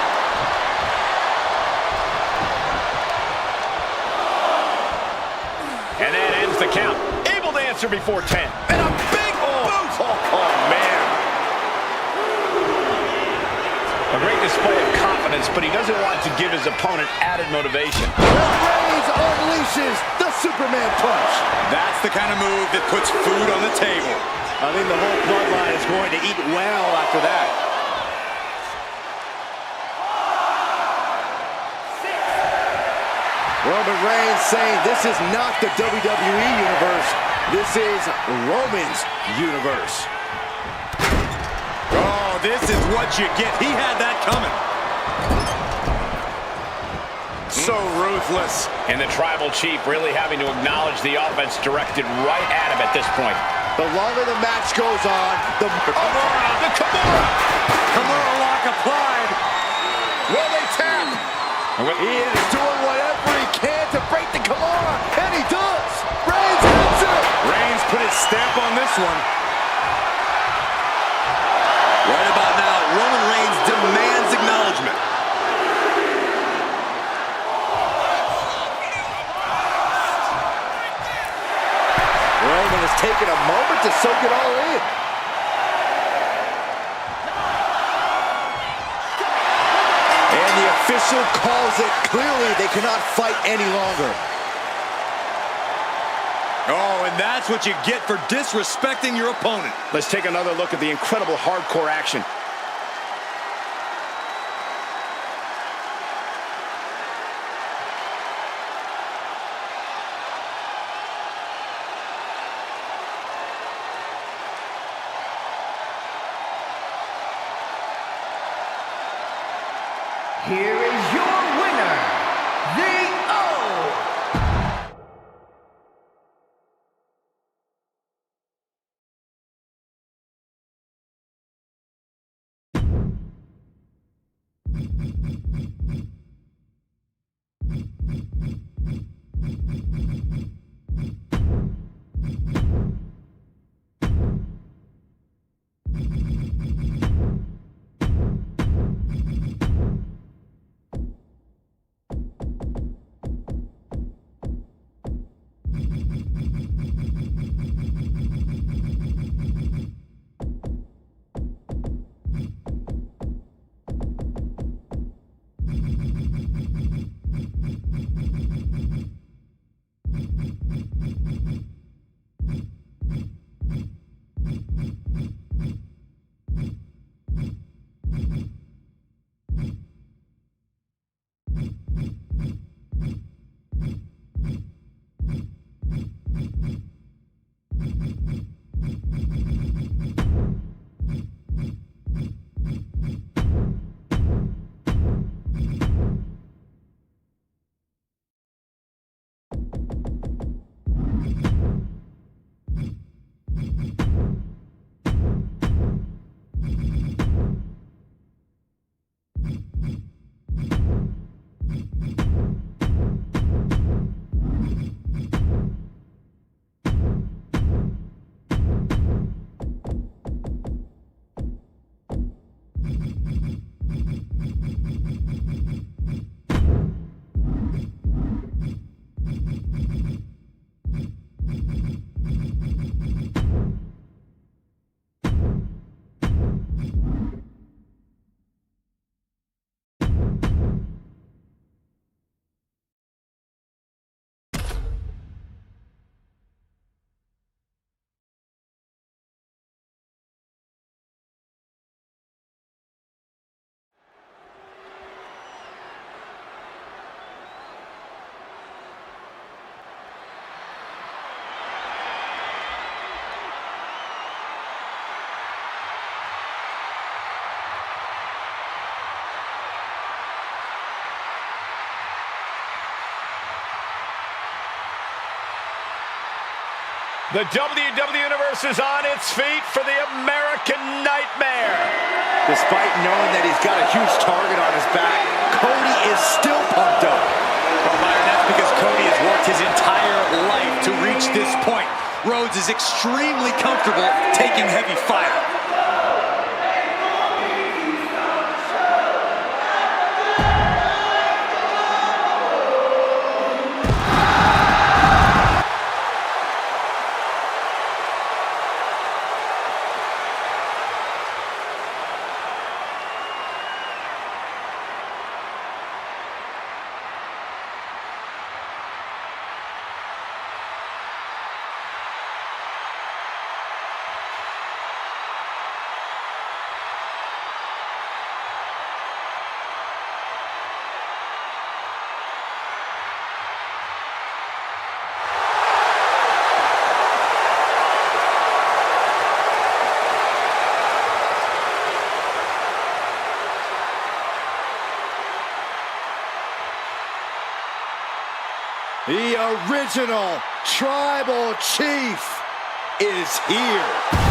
And that ends the count. Able to answer before 10. And a big boot! Oh, man. A great display of confidence, but he doesn't want to give his opponent added motivation. Reigns unleashes the Superman punch. That's the kind of move that puts food on the table. I think the whole bloodline is going to eat well after that. Roman Reigns saying this is not the WWE Universe. This is Roman's universe. Oh, this is what you get. He had that coming. So ruthless. And the Tribal Chief really having to acknowledge the offense directed right at him at this point. The longer the match goes on, the Kimura! The Kimura! Kimura lock applied. will they tap? He is doing whatever he can to break the Kimura, and he does. Reigns hits it. Reigns put his stamp on this one. Right about now, Roman Reigns demands acknowledgement. Roman has taken a moment to soak it all in. And the official calls it. Clearly, they cannot fight any longer. Oh, and that's what you get for disrespecting your opponent. Let's take another look at the incredible hardcore action. Here is your winner, the O. The WWE Universe is on its feet for the American Nightmare. Despite knowing that he's got a huge target on his back, Cody is still pumped up. Well, Byron, that's because Cody has worked his entire life to reach this point. Rhodes is extremely comfortable taking heavy fire. The original Tribal Chief is here.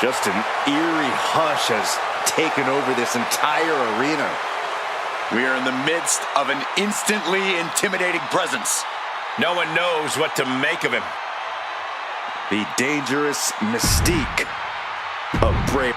Just an eerie hush has taken over this entire arena. We are in the midst of an instantly intimidating presence. No one knows what to make of him. The dangerous mystique of Bray.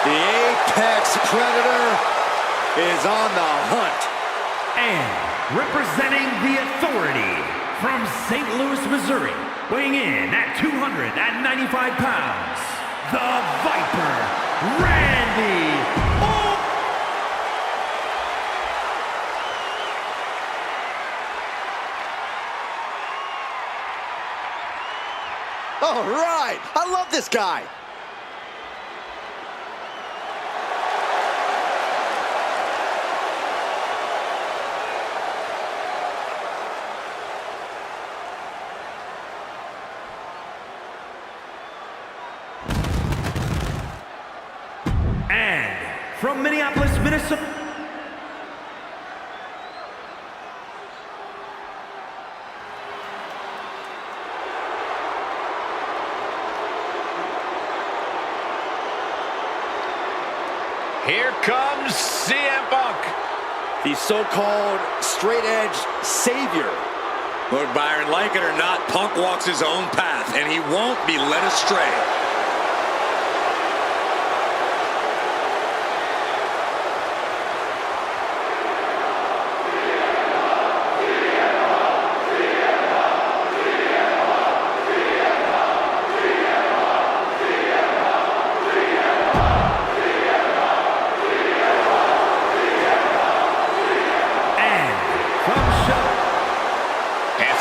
The Apex Predator is on the hunt. And representing the Authority from St. Louis, Missouri, weighing in at 295 pounds, the Viper, Randy Orton. All right, I love this guy. And from Minneapolis, Minnesota. Here comes CM Punk. The so-called straight-edge savior. Look, Byron, like it or not, Punk walks his own path, and he won't be led astray.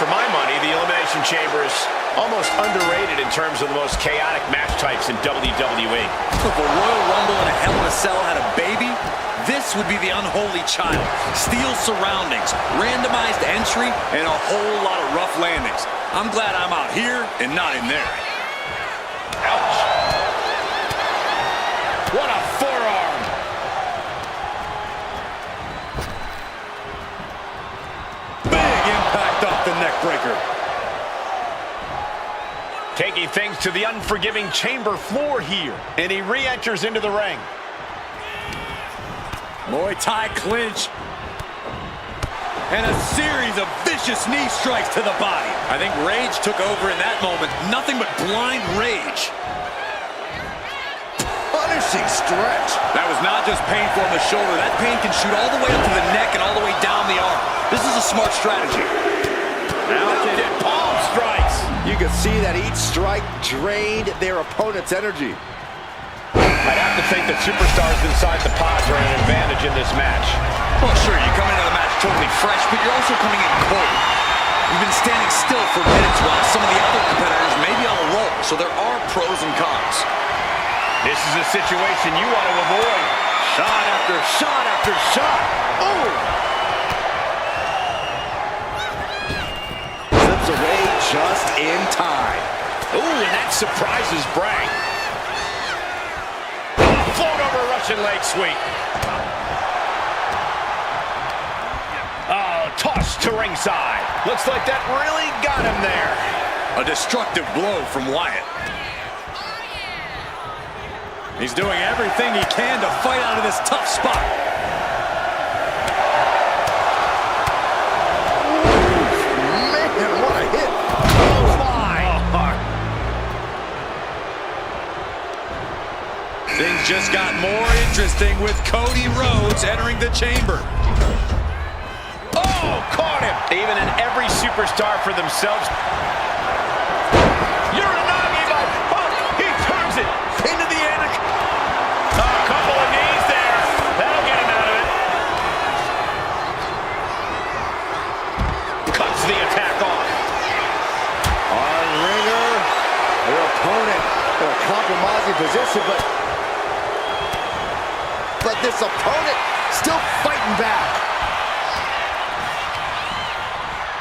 For my money, the Elimination Chamber is almost underrated in terms of the most chaotic match types in WWE. If a Royal Rumble and a Hell in a Cell had a baby, this would be the unholy child. Steel surroundings, randomized entrance. century and a whole lot of rough landings. I'm glad I'm out here and not in there. Ouch. What a forearm. Big impact off the neck breaker. Taking things to the unforgiving chamber floor here. And he re-enters into the ring. Muay Thai clinch. And a series of vicious knee strikes to the body. I think rage took over in that moment. Nothing but blind rage. Punishing stretch. That was not just painful on the shoulder. That pain can shoot all the way up to the neck and all the way down the arm. This is a smart strategy. Mounted palm strikes. You can see that each strike drained their opponent's energy. I'd have to think that superstars inside the pods are at an advantage in this match. Well, sure, you come into the match totally fresh, but you're also coming in cold. You've been standing still for minutes while some of the other competitors may be on a roll, so there are pros and cons. This is a situation you want to avoid. Shot after shot after shot. Oh! Slips away just in time. Ooh, and that surprises Bray. Float over Russian leg sweep. Oh, tossed to ringside. Looks like that really got him there. A destructive blow from Wyatt. He's doing everything he can to fight out of this tough spot. Man, what a hit. Oh, my. Things just got more interesting with Cody Rhodes entering the chamber. Oh, caught him. Even in every superstar for themselves. Uranagi by Punk. He turns it into the attic. A couple of knees there. That'll get him out of it. Cuts the attack off. On ringer, their opponent in a compromising position, but this opponent still fighting back.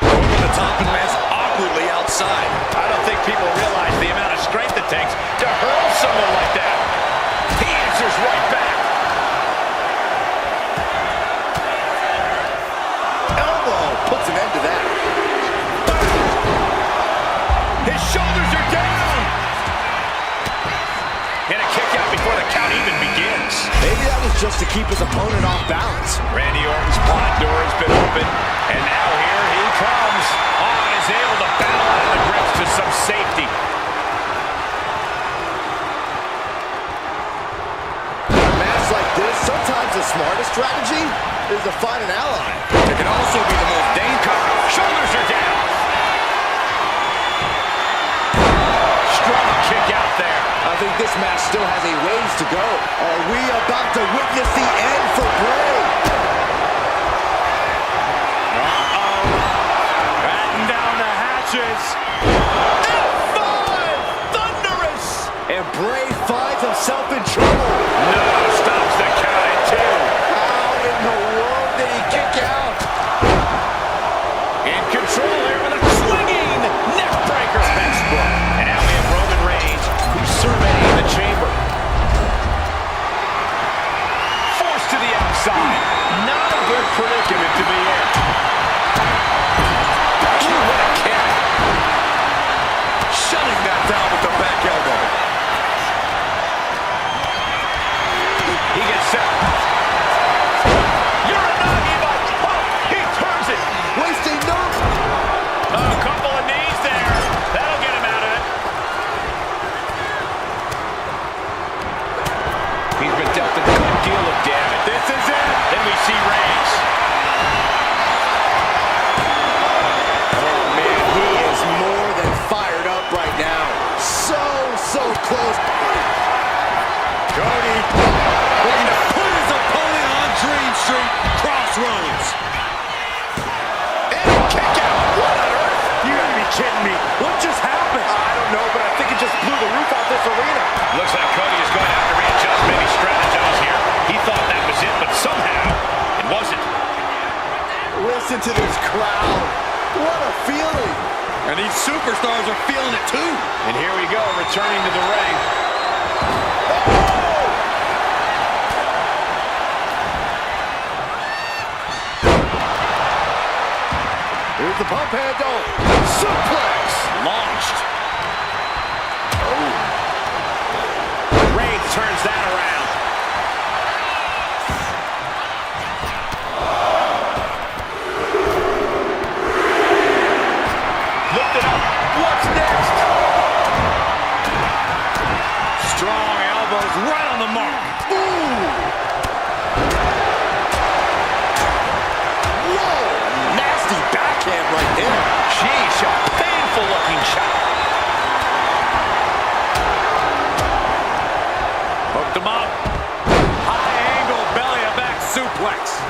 Over the top and lands awkwardly outside. I don't think people realize the amount of strength it takes to hurl someone like that. He answers right back. Elbow puts an end to that. His shoulders are down. And a kick out before the count even begins. Maybe that was just to keep his opponent off balance. Randy Orton's pod door has been open, and now here he comes. Oh, and is able to battle out of the grips to some safety. In a match like this, sometimes the smartest strategy is to find an ally. It can also be the most dangerous. Shoulders are down. Strong kick out there. I think this match still has a ways to go. Are we about to witness the end for Bray? Batten down the hatches. F5! Thunderous! And Bray finds himself in trouble. No, stops the count at 2. How in the world did he kick out? In control here with a swinging neck breaker. Textbook. And now we have Roman Reigns, who's surveying the chamber. Forced to the outside. Not a good predicament to be in. Ooh, what a kick. Shutting that down with the back elbow. He gets set. Uranagi by Punk. He turns it. Wasting no. A couple of knees there. That'll get him out of it. He's been dealt a good deal of damage. This is it. Then we see Reigns. Oh, man, he is more than fired up right now. So close. Cody looking to put his opponent on Dream Street Crossroads. And a kick out. What on earth? You gotta be kidding me. What just happened? I don't know, but I think it just blew the roof off this arena. Looks like Cody is going to have to readjust, maybe strategize here. He thought that was it, but somehow it wasn't. Listen to this crowd. What a feeling. And these superstars are feeling it too. And here we go, returning to the ring. Here's the pump handle. Suplex. Launched. Rhodes turns that around. Lift it up. What's next? Strong elbows right on the mark. Ooh. Whoa. Nasty backhand right there. Sheesh, a painful looking shot. Hooked him up. High angle belly to back suplex.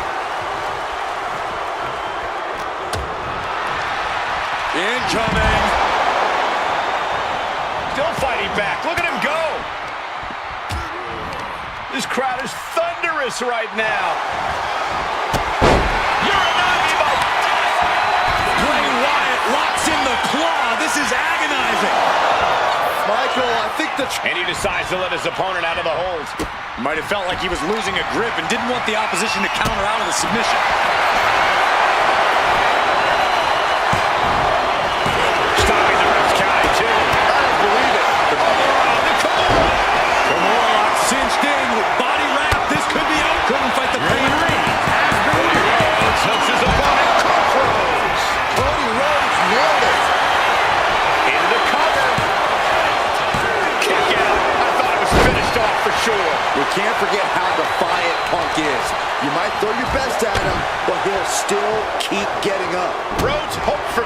Incoming. Still fighting back. Look at him go. This crowd is thunderous right now. Bray Wyatt locks in the claw. This is agonizing. Michael, I think And he decides to let his opponent out of the hold. Might have felt like he was losing a grip and didn't want the opposition to counter out of the submission. Stopping the ref's counting too. I don't believe it. Kimura cinched in with body wrap. This could be out. Couldn't fight the pain. Cody Rhodes hooks his opponent. Rhodes. Cody Rhodes nailed it. Into the cover. Kick out. I thought it was finished off for sure. You can't forget how defiant Punk is. You might throw your best at him, but he'll still keep getting up. Rhodes hope for...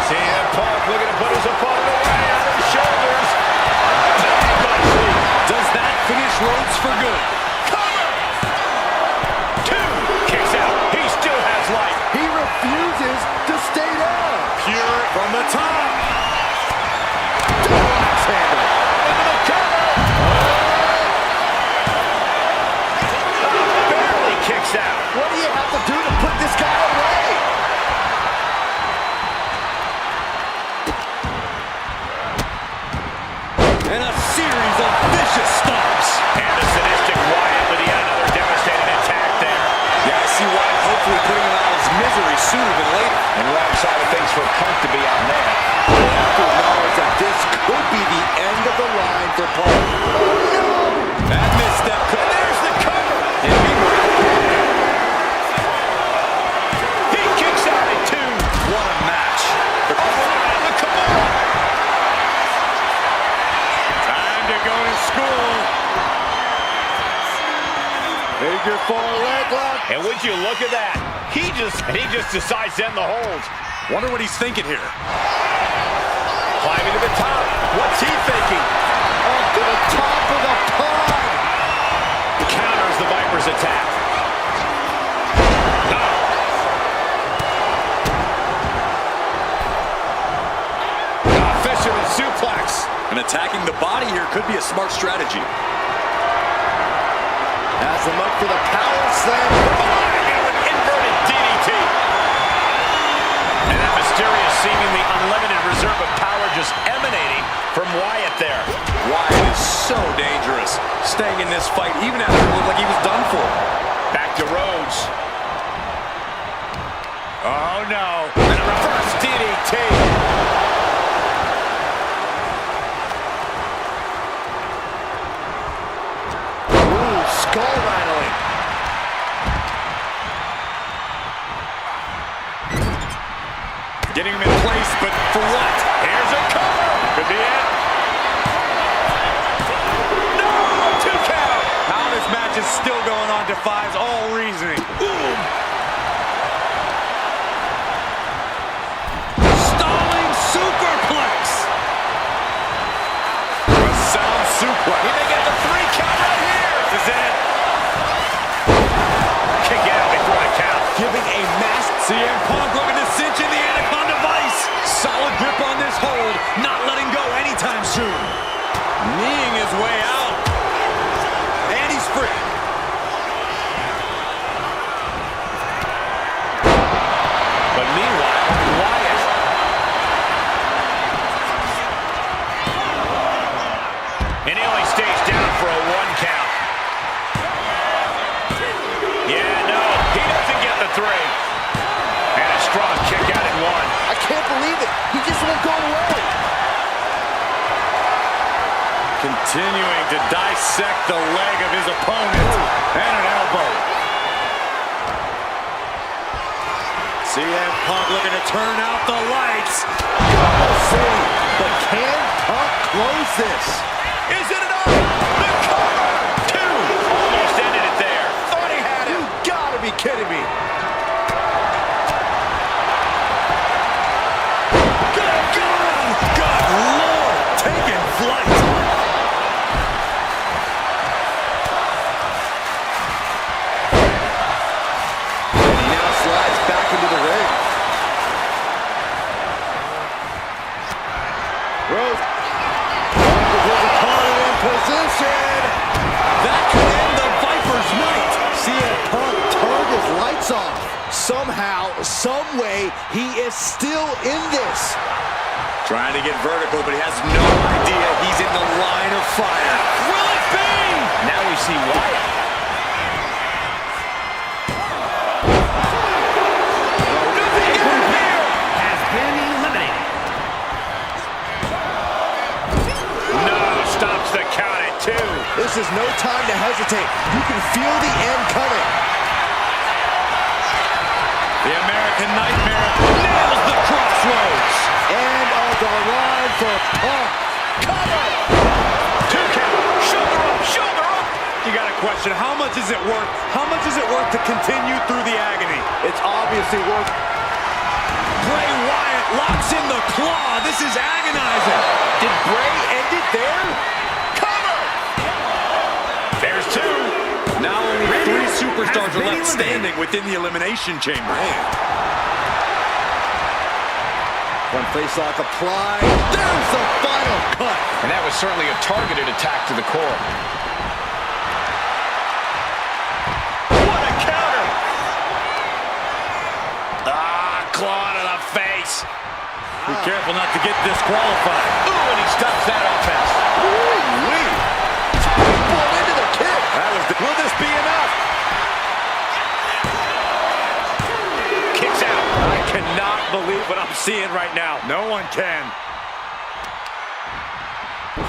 CM Punk looking to put his opponent away on his shoulders. Does that finish Rhodes for good? Cover! Two. Kicks out. He still has life. He refuses to stay down. Pure from the top. Handle. Into the cover. Barely kicks out. What do you have to do to put this guy away? And a series of vicious stomps. And the sadistic Wyatt with yet another devastating attack there. Yeah, I see Wyatt hopefully putting him out of his misery sooner than later. And wrong side of things for Punk to be out there. You have to acknowledge that this could be the end of the line for Punk. Oh, no! That misstep could... There's the cover. And meanwhile, He kicks out at two. what a match. The cover. Time to go to school. Figure four leg lock. And would you look at that? He just decides to end the hold. Wonder what he's thinking here. Climbing to the top. What's he thinking? Up to the top of the pond. Counters the Viper's attack. Fisherman suplex. And attacking the body here could be a smart strategy. Has him up for the power slam. Inverted DDT. And that mysterious, seemingly unlimited reserve of power just emanating from Wyatt there. Wyatt is so dangerous. Staying in this fight even after it looked like he was done for. Back to Rhodes. Oh no. And a reverse DDT. Skull rattling. Getting him in place, but for what? Here's a cover. Could be it. No! 2 count. How this match is still going on defies all reasoning. Boom! Stalling superplex! A sound suplex. He may get the 3 count right here. This is it. Kick out before the count. Giving a masked CM Punk looking to cinch in the Anaconda Vice. Solid grip on this hold, not letting go anytime soon. Kneeing his way out. And he's free. But meanwhile, can't believe it. He just won't go away. Continuing to dissect the leg of his opponent. And an elbow. CM Punk looking to turn out the lights. But can Punk close this? Is it enough? The cover! Two! Almost ended it there. Thought he had it. You gotta be kidding me. Good Lord! Taking flight. And he now slides back into the ring. Rhodes. With his opponent in position. That could end the Viper's night. CM Punk turned his lights off. Somehow, some way, he is still in this. Trying to get vertical, but he has no idea he's in the line of fire. Will it be? Now we see Wyatt. has been eliminated. No, stops the count at two. This is no time to hesitate. You can feel the end coming. The American Nightmare nails the crossroads. And on the line for Punk. Cover! Two count. Shoulder up, shoulder up. You got a question. How much is it worth? How much is it worth to continue through the agony? It's obviously worth. Bray Wyatt locks in the claw. This is agonizing. Did Bray end it there? Cover! There's two. Now only three superstars are been left eliminated. standing within the Elimination Chamber. One facelock applied. There's the final cut. And that was certainly a targeted attack to the core. What a counter! Claw to the face. Be careful not to get disqualified. Ooh, and he stops that offense. Woo-wee. Springboard into the kick. Will this be enough? Kicks out. I cannot believe what I'm seeing right now. No one can.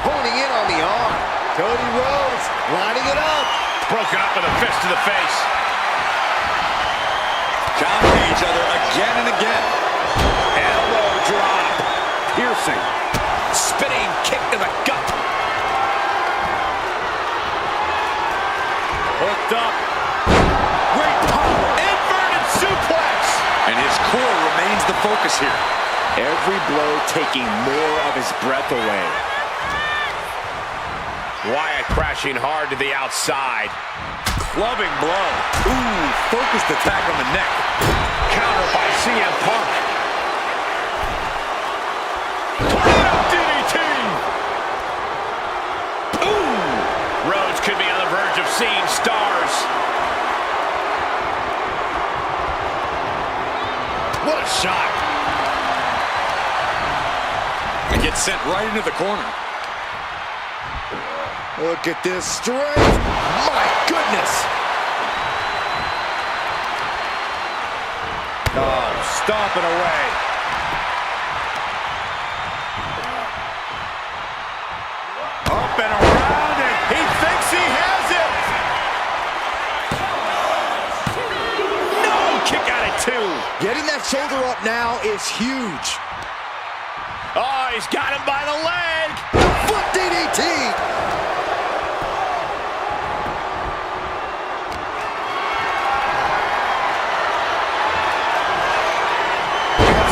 Honing in on the arm. Cody Rhodes lining it up. Broken up with a fist to the face. Countering each other again and again. Elbow drop. Piercing. Spinning kick to the gut. Hooked up. Great power. Inverted suplex. And his core remains the focus here. Every blow taking more of his breath away. Wyatt crashing hard to the outside. Clubbing blow. Ooh, focused attack on the neck. Counter by CM Punk. Tornado DDT. Ooh. Rhodes could be on the verge of seeing stars. What a shot. And gets sent right into the corner. Look at this strength. My goodness. Oh, stomping away. Up and around, and he thinks he has it. No, kick out at two. Getting that shoulder up now is huge. Oh, he's got him by the leg. Foot DDT.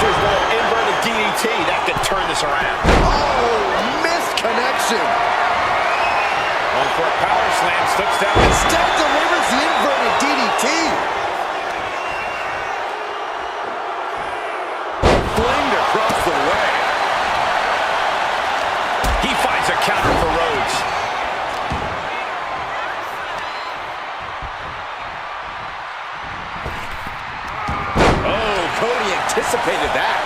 Inverted DDT, that could turn this around. Oh, missed connection. Going for a power slam, slips down. Instead delivers the inverted DDT. Flinged across the way. He finds a counter for Rhodes. Oh, Cody anticipated that.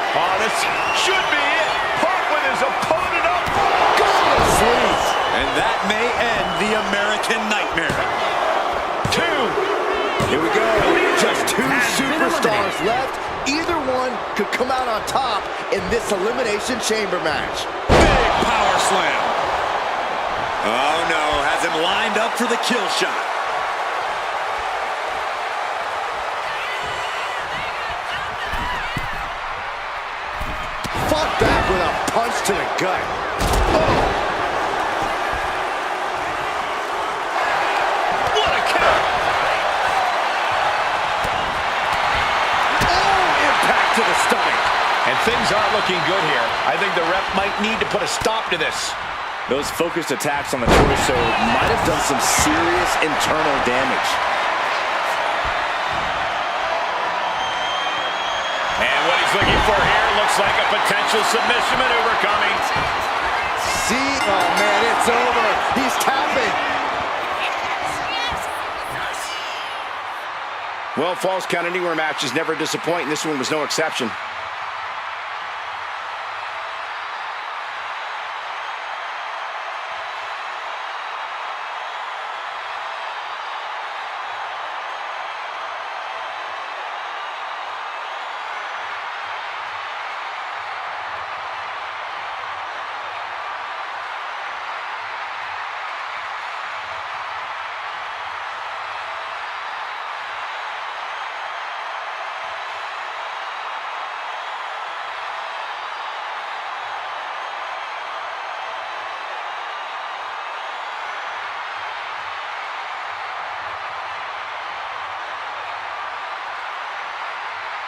Oh, this should be it. Punk with his opponent up. Sleep. And that may end the American Nightmare. Two. Here we go. Just two has been superstars hours left. Either one could come out on top in this Elimination Chamber match. Big power slam. Oh no, has him lined up for the kill shot. Fought back with a punch to the gut. Oh! What a count! Oh, impact to the stomach. And things aren't looking good here. I think the ref might need to put a stop to this. Those focused attacks on the torso might have done some serious internal damage. And what he's looking for here looks like a potential submission maneuver coming. See, oh man, it's over. He's tapping. Well, Falls Count Anywhere matches never disappoint, and this one was no exception.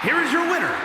Here is your winner,